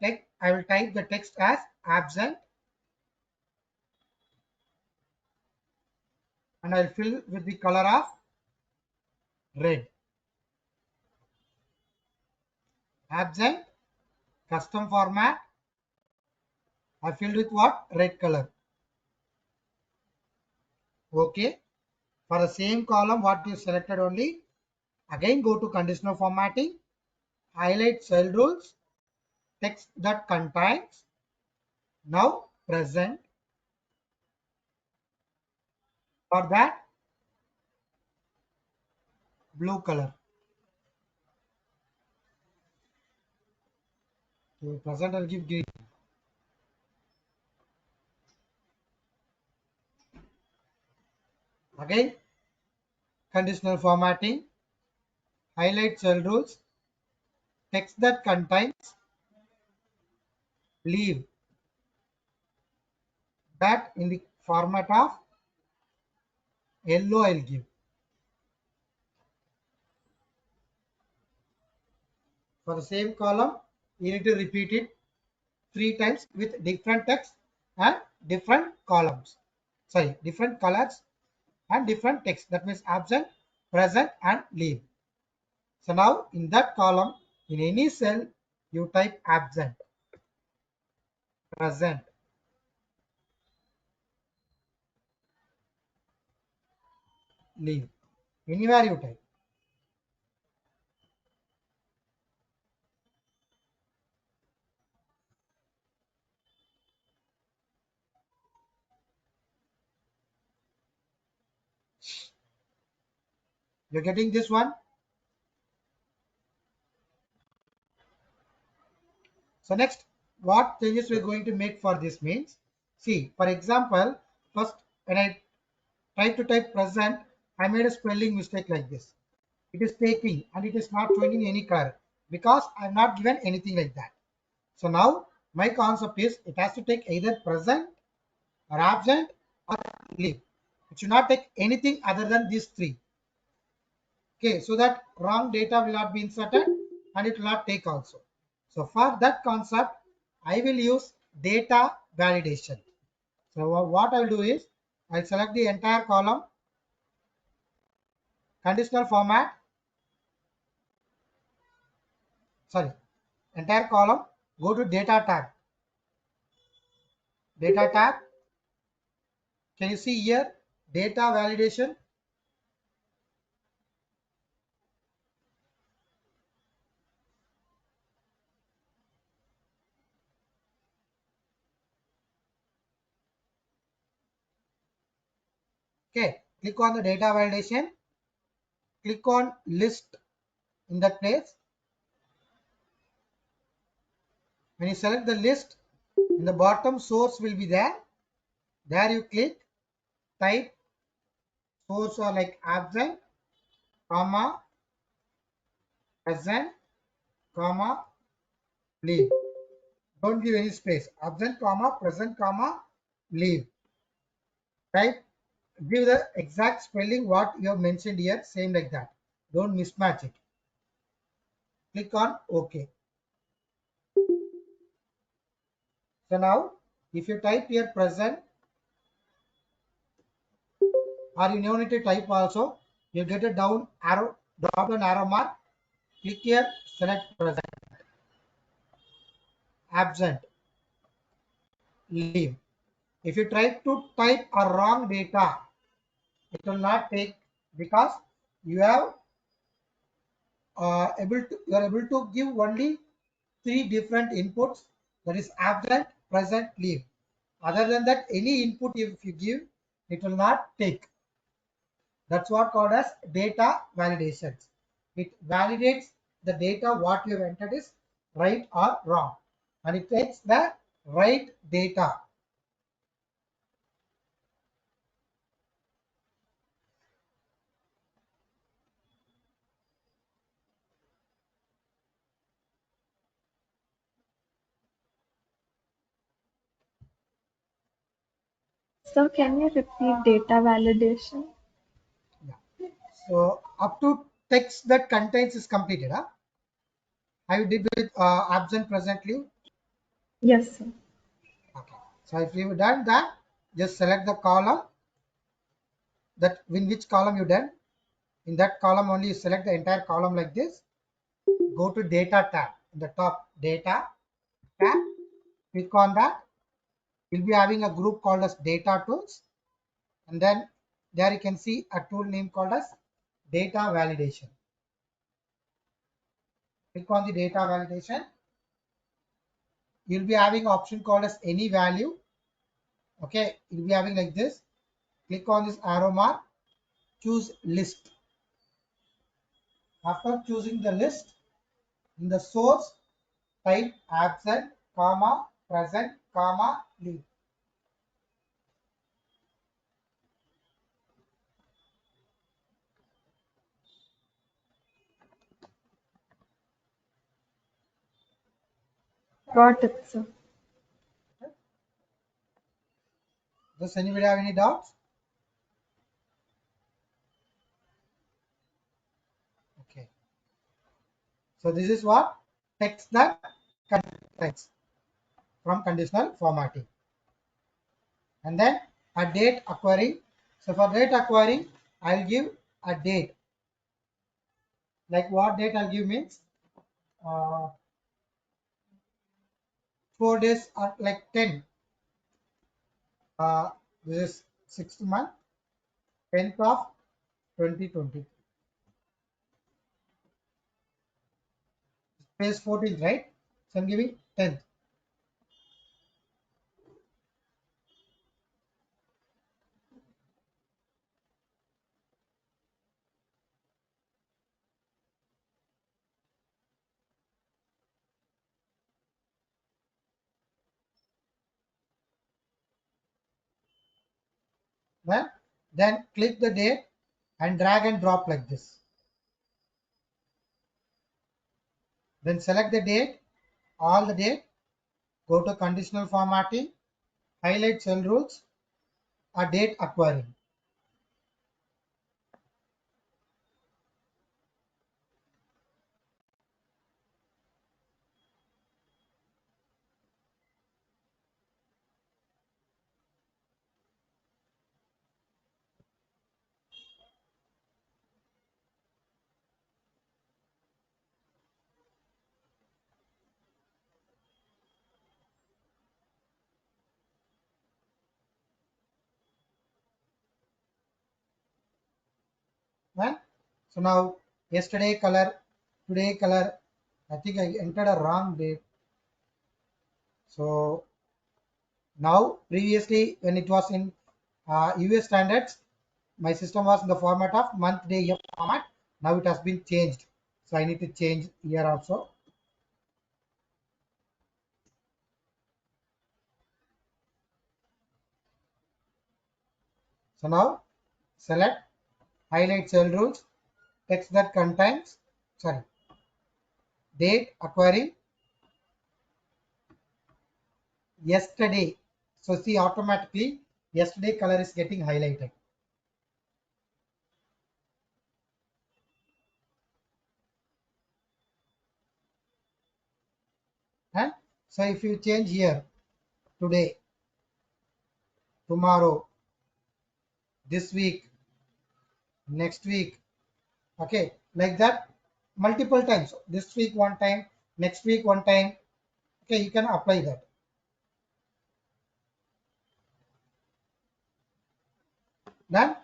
S2: will type the text as absent and I'll fill with the color of red. Absent, custom format. I filled with what? Red color. Okay. For the same column, what you selected only, again go to conditional formatting, highlight cell rules, text that contains, now present. For that, blue color. To present, I'll give green. Again, conditional formatting, highlight cell rules, text that contains, leave that in the format of yellow I'll give. For the same column, you need to repeat it 3 times with different text and different columns. Sorry, different colors and different text. That means absent, present and leave. So now in that column, in any cell, you type absent, present, leave. Anywhere you type. You're getting this one? So next, what changes we're going to make for this means, see, for example, first when I try to type present, I made a spelling mistake like this. It is taking and it is not showing in any color because I have not given anything like that. So now my concept is it has to take either present or absent or leave. It should not take anything other than these three. Okay, so that wrong data will not be inserted and it will not take also. So for that concept, I will use data validation. So what I will do is I'll select the entire column, conditional format, sorry, entire column, go to data tab. Data tab, can you see here data validation? Okay, click on the data validation, click on list in that place. When you select the list, in the bottom source will be there. There you click, type source or like absent, comma, present, comma, leave. Don't give any space. Absent, comma, present, comma, leave. Type, give the exact spelling what you have mentioned here, same like that. Don't mismatch it. Click on OK. So now, if you type here present, or you need to type also, you get a down arrow, drop down arrow mark. Click here, select present, absent, leave. If you try to type a wrong data, it will not take because you have you are able to give only 3 different inputs, that is absent, present, leave. Other than that, any input if you give, it will not take. That's what called as data validations. It validates the data what you have entered is right or wrong, and it takes the right data.
S5: So can you repeat data validation?
S2: Yeah. So up to text that contains is completed. Huh? Have you did with absent, present, leave?
S5: Yes, sir.
S2: Okay. So if you've done that, just select the column that in which column you done. In that column only you select the entire column like this. Go to data tab. In the top data tab, click on that. You'll be having a group called as data tools. And then there you can see a tool name called as data validation. Click on the data validation. You'll be having an option called as any value. Okay, you'll be having like this. Click on this arrow mark, choose list. After choosing the list, in the source, type absent, comma, present, comma, leave.
S5: Got it, sir.
S2: Does anybody have any doubts? Okay. So this is what text that contains from conditional formatting. And then a date acquiring. So for date acquiring, I'll give a date. Like what date I'll give means 4 days or like 10. This is 6th month, 10th of 2020. Space 14th, right? So I'm giving 10th. Then click the date and drag and drop like this. Then select the date, all the date, go to conditional formatting, highlight cell rules, a date acquiring. Right? So now yesterday color, today color, I think I entered a wrong date. So now previously when it was in US standards, my system was in the format of month, day, year format. Now it has been changed. So I need to change year also. So now select highlight cell rules, text that contains, sorry, date acquiring yesterday. So see automatically yesterday color is getting highlighted. And so if you change here today, tomorrow, this week, next week, okay, like that multiple times. This week one time, next week one time, okay, you can apply that. Then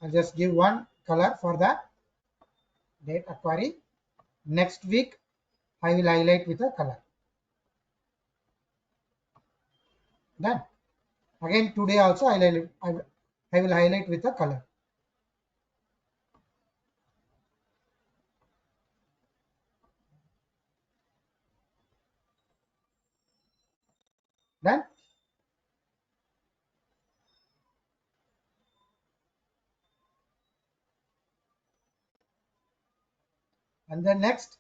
S2: I'll just give one color for that date acquiring. Next week I will highlight with a color. Done. Again today also I will highlight with a color. Done. And then next,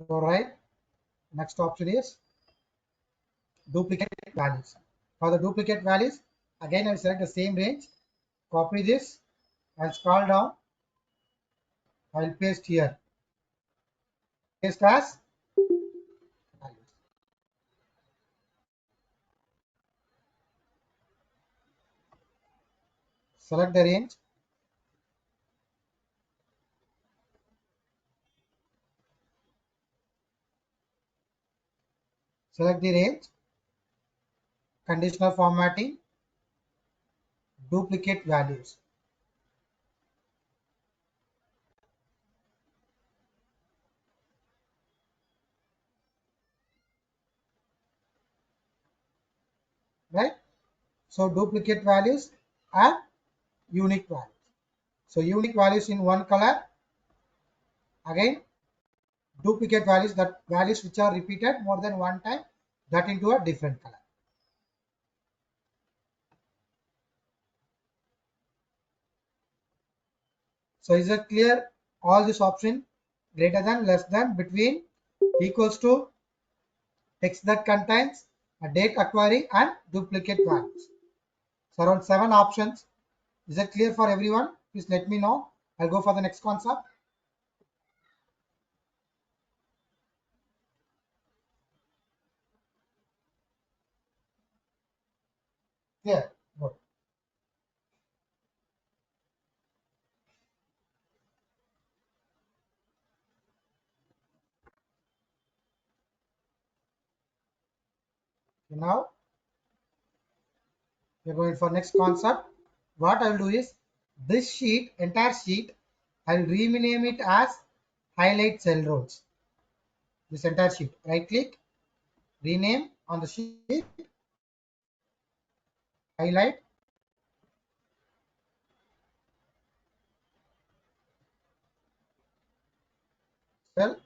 S2: Go right. Next option is duplicate values. For the duplicate values, again I will select the same range, copy this, and scroll down. I will paste here. Paste as values. Select the range. Select the range. Conditional formatting. Duplicate values. Right? So duplicate values and unique values. So unique values in one color. Again, duplicate values, that values which are repeated more than one time, that into a different color. So is it clear? All this option greater than, less than, between, equals to, text that contains a date acquiring and duplicate values. So around 7 options. Is that clear for everyone? Please let me know. I'll go for the next concept. Clear? Good. Okay, now we're going for next concept. What I'll do is this sheet, entire sheet, I'll rename it as highlight cell rows. This entire sheet. Right click, rename on the sheet, highlight cell.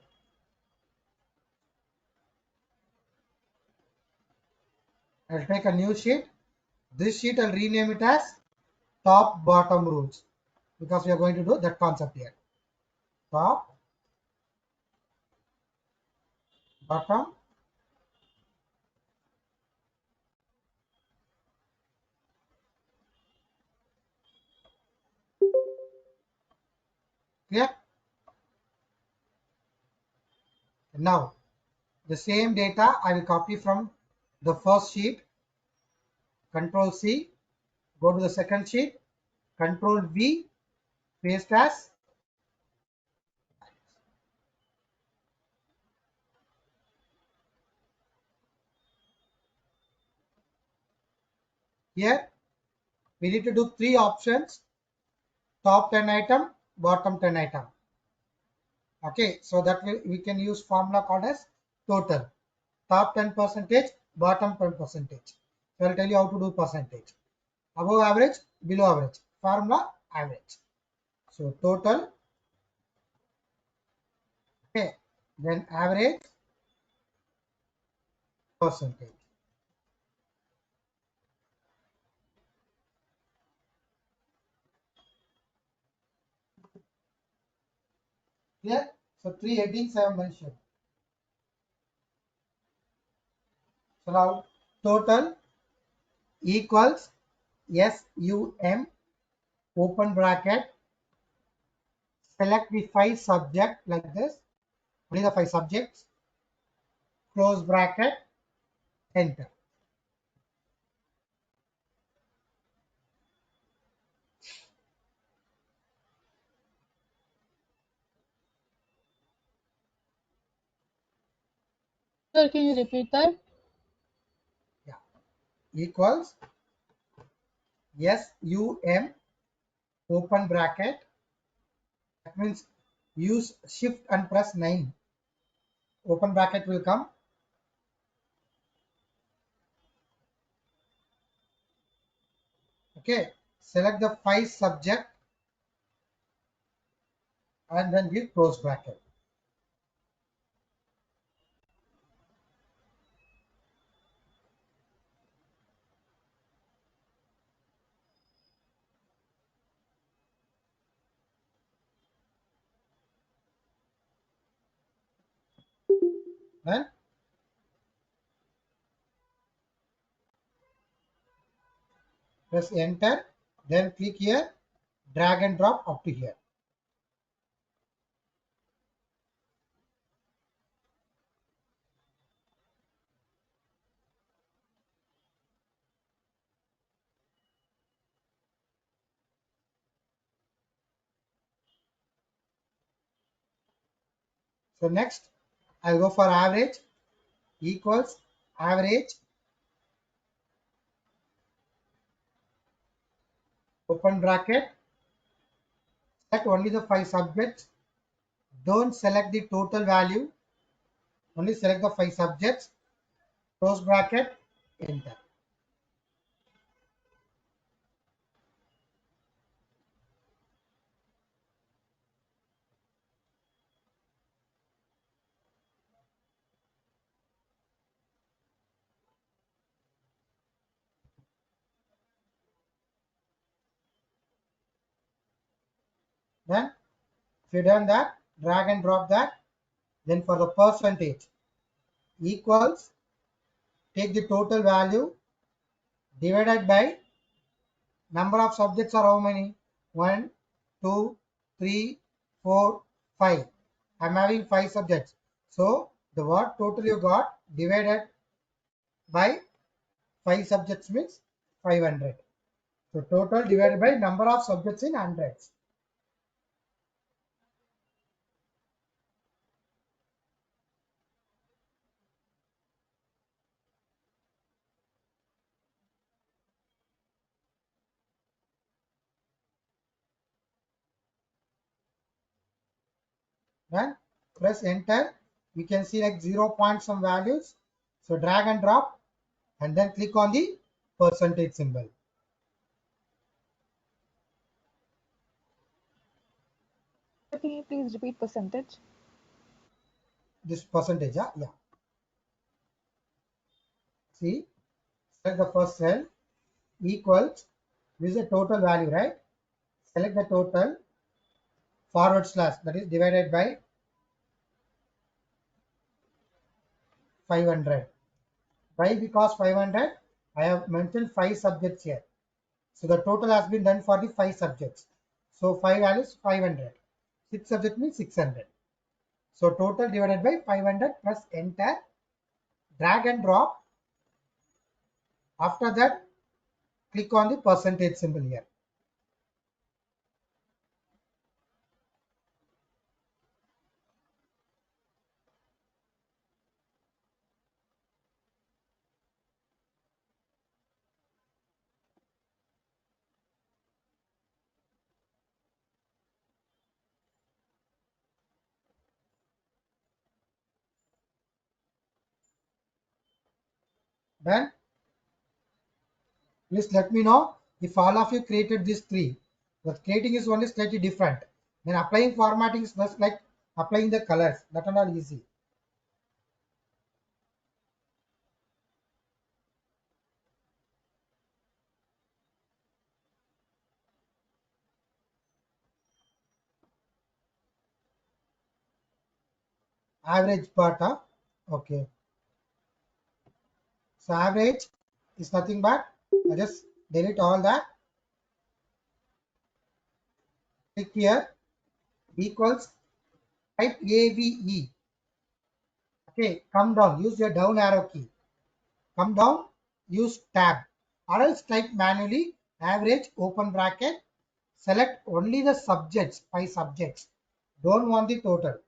S2: I'll take a new sheet. This sheet I'll rename it as top bottom rules because we are going to do that concept here. Top bottom clear. Now the same data I will copy from the first sheet, control C, go to the second sheet, control V, paste as. Here we need to do 3 options: top 10 item, bottom 10 item. Okay, so that we can use formula called as total. Top 10 percentage, bottom 10 percentage. So I'll tell you how to do percentage. Above average, below average. Formula average. So total. Okay, then average percentage. Clear? So 3 headings I have mentioned. So now total equals SUM, open bracket, select the 5 subject like this, only the 5 subjects, close bracket, enter.
S3: Sir, can you repeat that?
S2: Yeah, equals SUM, open bracket, that means use shift and press 9, open bracket will come, okay, select the 5 subject and then give close bracket. Then press enter, then click here, drag and drop up to here. So next I'll go for average equals average open bracket, select only the 5 subjects, don't select the total value, only select the 5 subjects, close bracket, enter. Then if you done that, drag and drop that, then for the percentage equals, take the total value divided by number of subjects are how many? 1, 2, 3, 4, 5. I'm having 5 subjects. So the what total you got divided by 5 subjects means 500. So total divided by number of subjects in hundreds. Then press enter. We can see like 0 point some values. So drag and drop and then click on the percentage symbol.
S4: Can you please repeat percentage?
S2: This percentage, yeah. See, select the first cell equals, this is the total value, right? Select the total forward slash, that is divided by 500. Why? Because 500, I have mentioned 5 subjects here. So the total has been done for the 5 subjects. So 5 values 500. 6 subject means 600. So total divided by 500, press enter, drag and drop. After that, click on the percentage symbol here. Then please let me know if all of you created these 3. But creating is only slightly different. Then applying formatting is just like applying the colors. That are not easy. Average part, huh? Okay. So average is nothing but, I just delete all that. Click here, equals, type AVE. Okay, come down, use your down arrow key. Come down, use tab. Or else type manually average open bracket. Select only the subjects, 5 subjects. Don't want the total.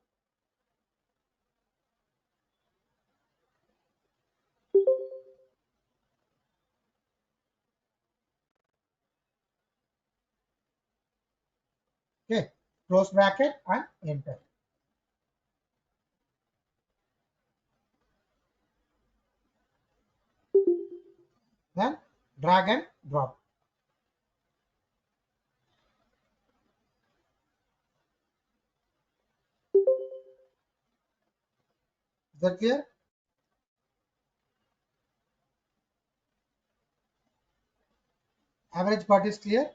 S2: Okay, close bracket and enter. Then drag and drop. Is that clear? Average part is clear.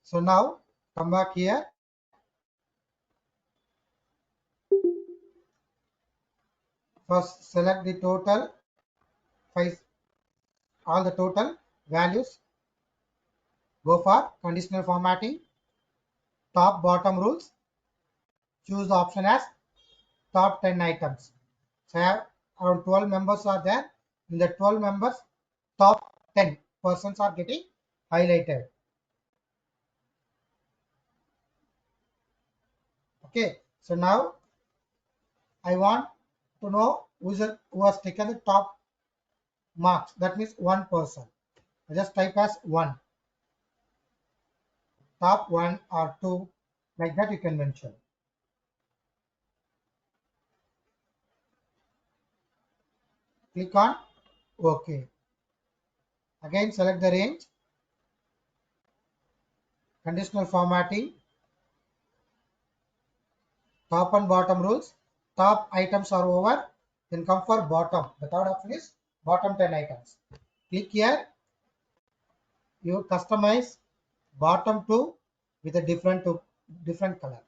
S2: So now come back here. First select the total, all the total values. Go for conditional formatting, top bottom rules. Choose the option as top 10 items. So I have around 12 members are there. In the 12 members, top 10 persons are getting highlighted. Okay, so now I want to know who has taken the top marks. That means one person. I just type as one, top one or two, like that you can mention. Click on OK. Again select the range, conditional formatting, top and bottom rules. Top items are over, then come for bottom. The third option is bottom 10 items. Click here, you customize bottom 2 with a different color.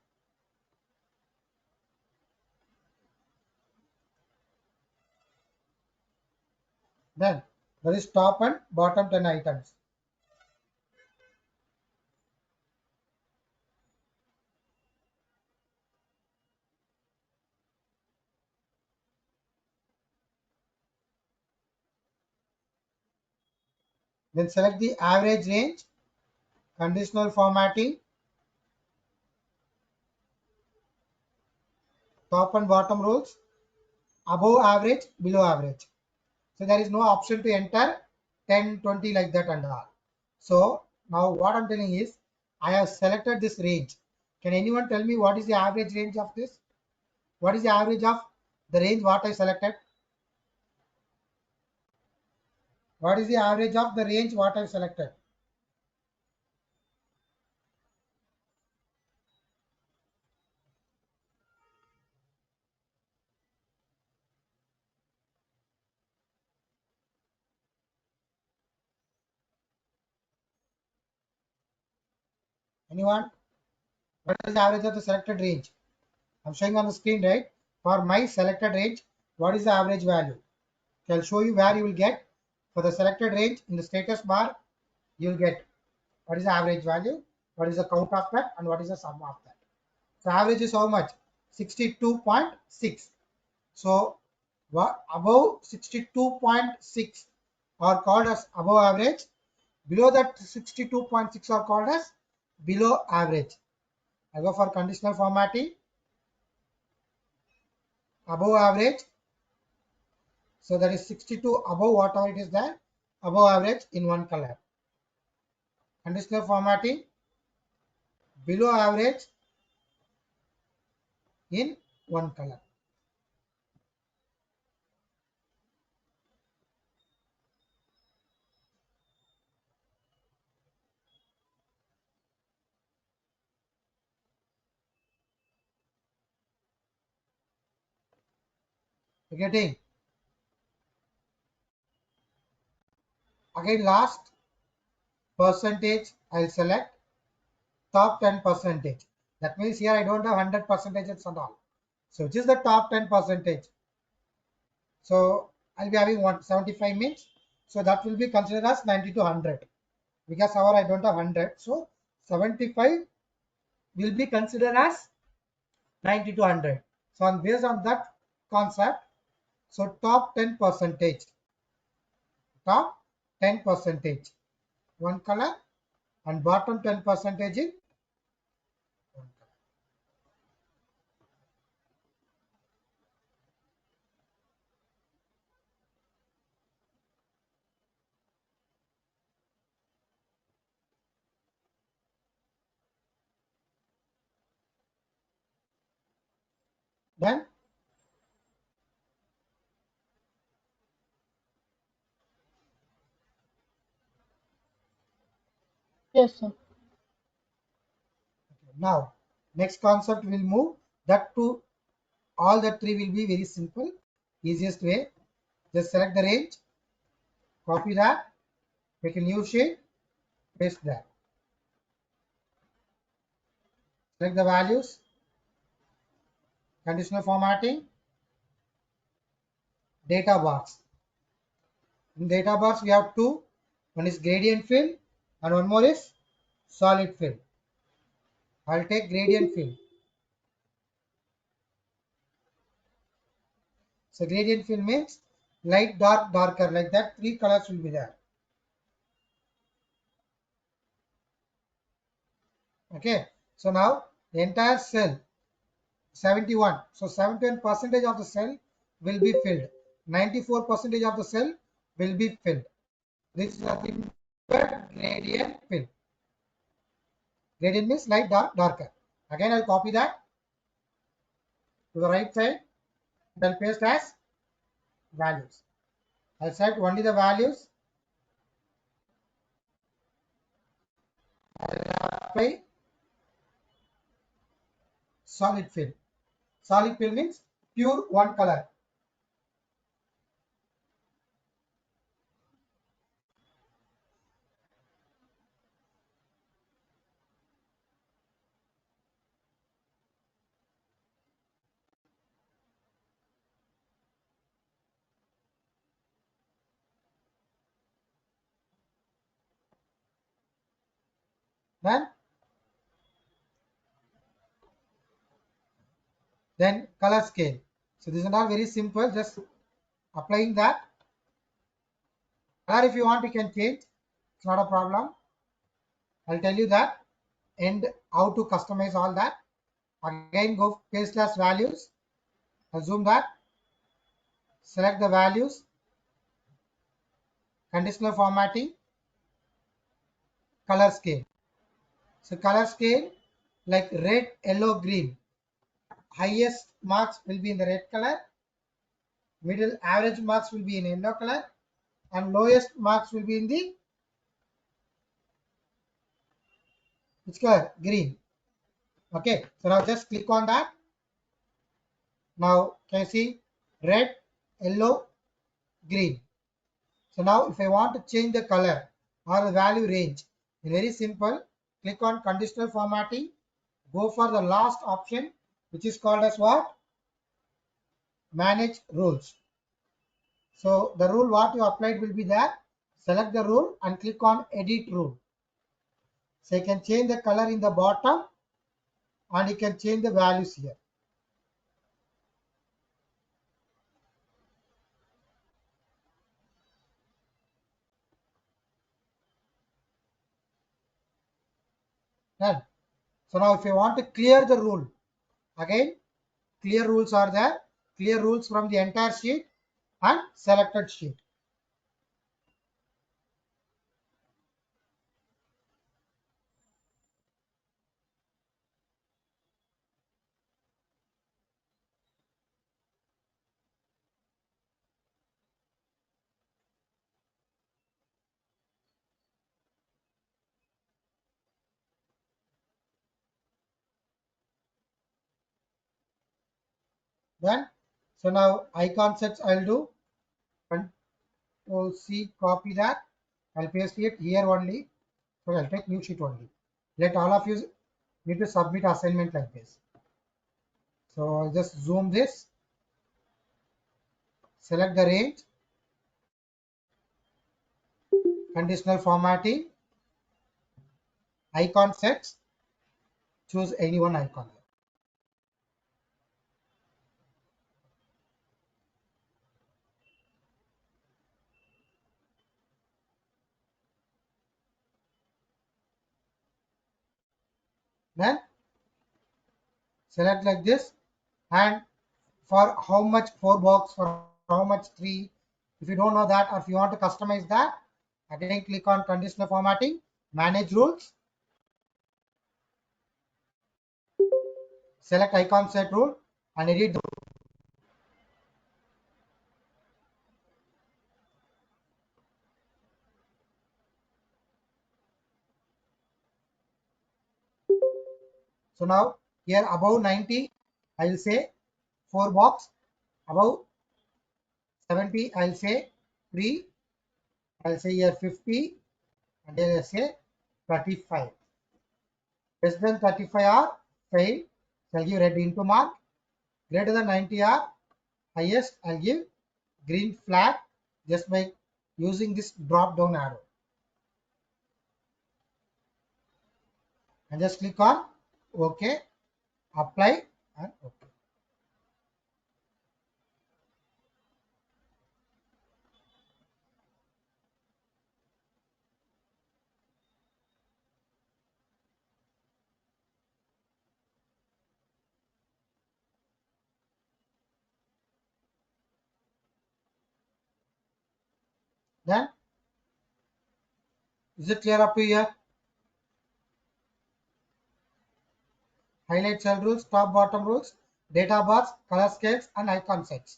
S2: Then there is top and bottom 10 items. Then select the average range, conditional formatting, top and bottom rules, above average, below average. So there is no option to enter 10, 20 like that and all. So now what I'm telling is I have selected this range. Can anyone tell me what is the average range of this? What is the average of the range what I selected? What is the average of the range what I selected? Anyone? What is the average of the selected range? I'm showing on the screen, right? For my selected range, what is the average value? I'll show you where you will get for the selected range in the status bar. You'll get what is the average value, what is the count of that, and what is the sum of that. So average is how much? 62.6. So what above 62.6 are called as above average. Below that 62.6 are called as below average. I go for conditional formatting. Above average. So that is 62 above whatever it is there. Above average in one color. Conditional formatting. Below average in one color. You getting? Again last percentage I'll select top 10 percentage. That means here I don't have 100 percentages and all. So which is the top 10 percentage? So I'll be having 175 means. So that will be considered as 90 to 100. Because our I don't have 100. So 75 will be considered as 90 to 100. So on based on that concept, so top 10 percentage, top 10 percentage, one color, and bottom 10 percentage in one color. Then
S3: Yes, sir.
S2: now next concept will move that to all the three will be very simple, easiest way. Just select the range, copy that, make a new sheet, paste that. select the values, conditional formatting, data bars. In data bars we have two, one is gradient fill and one more is solid fill. I'll take gradient fill. So gradient fill means light, dark, darker, like that. Three colors will be there. Okay. So now the entire cell 71. So 71% of the cell will be filled. 94% of the cell will be filled. This is nothing but gradient fill. Gradient means light, dark, darker. Again, I'll copy that to the right side and I'll paste as values. I'll select only the values. I'll apply solid fill. Solid fill means pure one color. Then color scale. So this is not very simple, just applying that. Color if you want you can change, it's not a problem. I'll tell you that and how to customize all that. Again go paste as values, assume that, select the values, conditional formatting, color scale. So color scale like red, yellow, green. Highest marks will be in the red color, middle average marks will be in yellow color, and lowest marks will be in the which color? Green. Okay, so now just click on that. Now can you see red, yellow, green. So now if I want to change the color or the value range, very simple. Click on conditional formatting, go for the last option which is called as what? Manage rules. So the rule what you applied will be that. Select the rule and click on edit rule. So you can change the color in the bottom and you can change the values here. Done. So now if you want to clear the rule, again clear rules are there. Clear rules from the entire sheet and selected sheet. Done. So now icon sets I'll do. Control C, copy that. I'll paste it here only. So I'll take new sheet only. Let all of you need to submit assignment like this. So I'll just zoom this. Select the range. Conditional formatting. Icon sets. Choose any one icon. Then select like this, and for how much 4 box, for how much 3. If you don't know that or if you want to customize that, again click on conditional formatting, manage rules, select icon set rule and edit the rule. So now here above 90 I will say 4 box, above 70 I'll say 3, I'll say here 50 and then I'll say 35. Less than 35 are fail, so I'll give red into mark. Greater than 90 or highest, I'll give green flag just by using this drop down arrow. And just click on OK, apply, and OK. Then, is it clear up to here? Highlight cell rules, top bottom rules, data bars, color scales, and icon sets.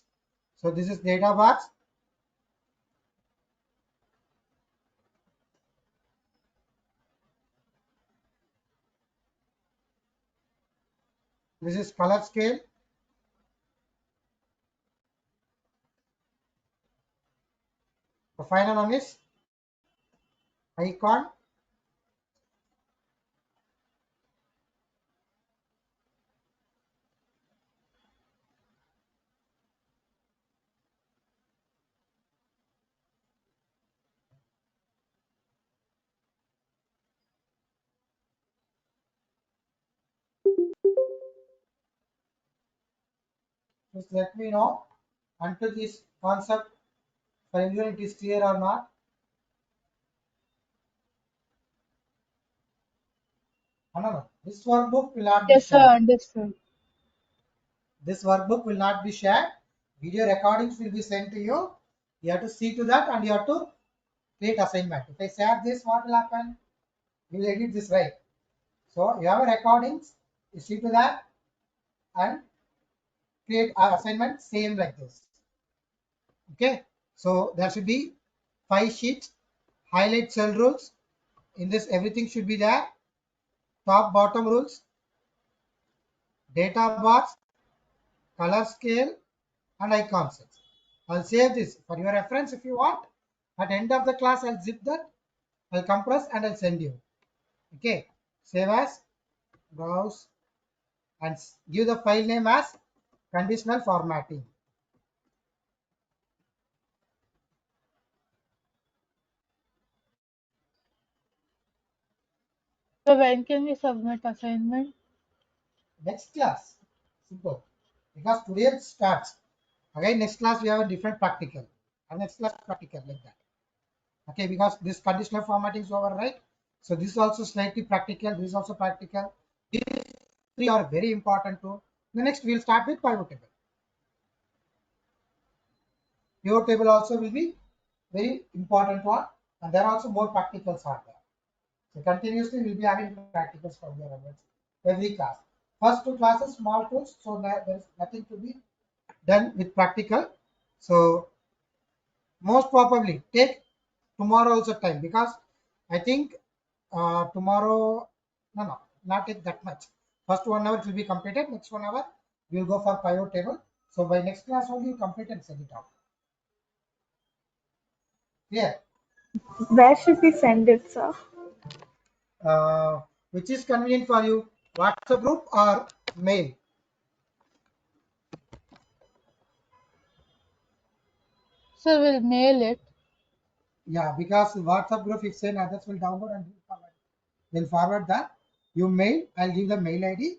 S2: So this is data bars. This is color scale. The final one is icon. Just let me know until this concept for everyone it is clear or not. No. This workbook will not be
S3: Yes, sir,
S2: shared.
S3: understood.
S2: This workbook will not be shared. Video recordings will be sent to you. You have to see to that and you have to create assignment. If I share this, what will happen? You will edit this right. So you have a recordings, you see to that and create an assignment same like this. Okay. So there should be 5 sheets, highlight cell rules. In this everything should be there. Top bottom rules, data bars, color scale, and icon sets. I'll save this for your reference if you want. At the end of the class, I'll zip that, I'll compress and I'll send you. Okay, save as, browse, and give the file name as conditional formatting.
S3: So when can we submit assignment?
S2: Next class, simple. Because today it starts. Again, next class we have a different practical. And next class practical like that. Okay, because this conditional formatting is over, right? So this is also slightly practical. This is also practical. These three are very important too. The next we'll start with pivot table. Pivot table also will be very important one, and there are also more practicals are there. So continuously we'll be having practicals from here onwards every class. First 2 classes small tools, so there is nothing to be done with practical. So most probably take tomorrow also time because I think tomorrow not take that much. First 1 hour it will be completed. Next 1 hour we will go for pivot table. So by next class only you complete and send it out. Clear?
S5: Where should we send it, sir?
S2: Which is convenient for you, WhatsApp group or mail?
S3: So we'll mail it.
S2: Yeah, because WhatsApp group if send others will download and forward. They'll forward that. You mail, I'll give the mail ID.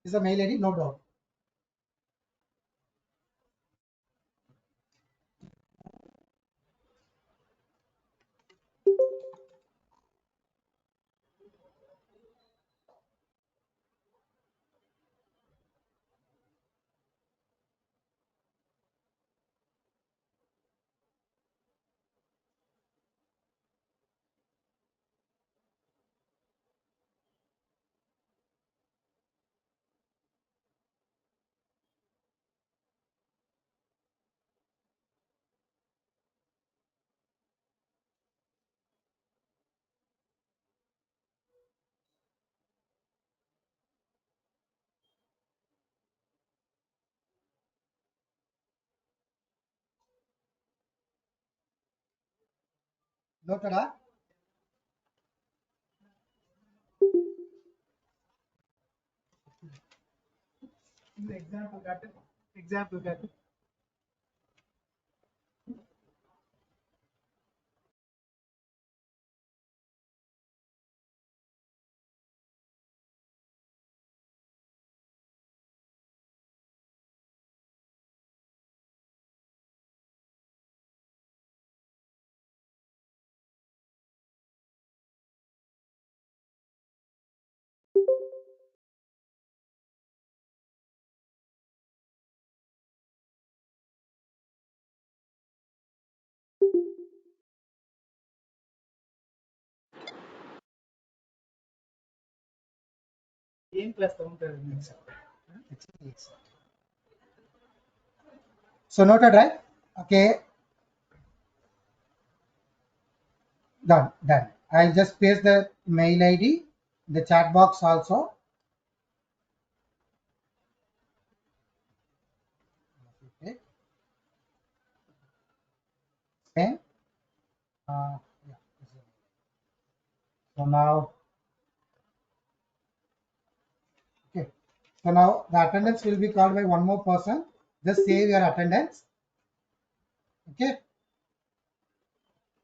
S2: This is the mail ID, no doubt. Noted, huh? Example got it. Example got it. N plus counter means. So noted, right? Okay, done, done. I'll just paste the mail ID, the chat box also. Okay. Same. Yeah. So now, okay. So now the attendance will be called by one more person. Just save your attendance. Okay.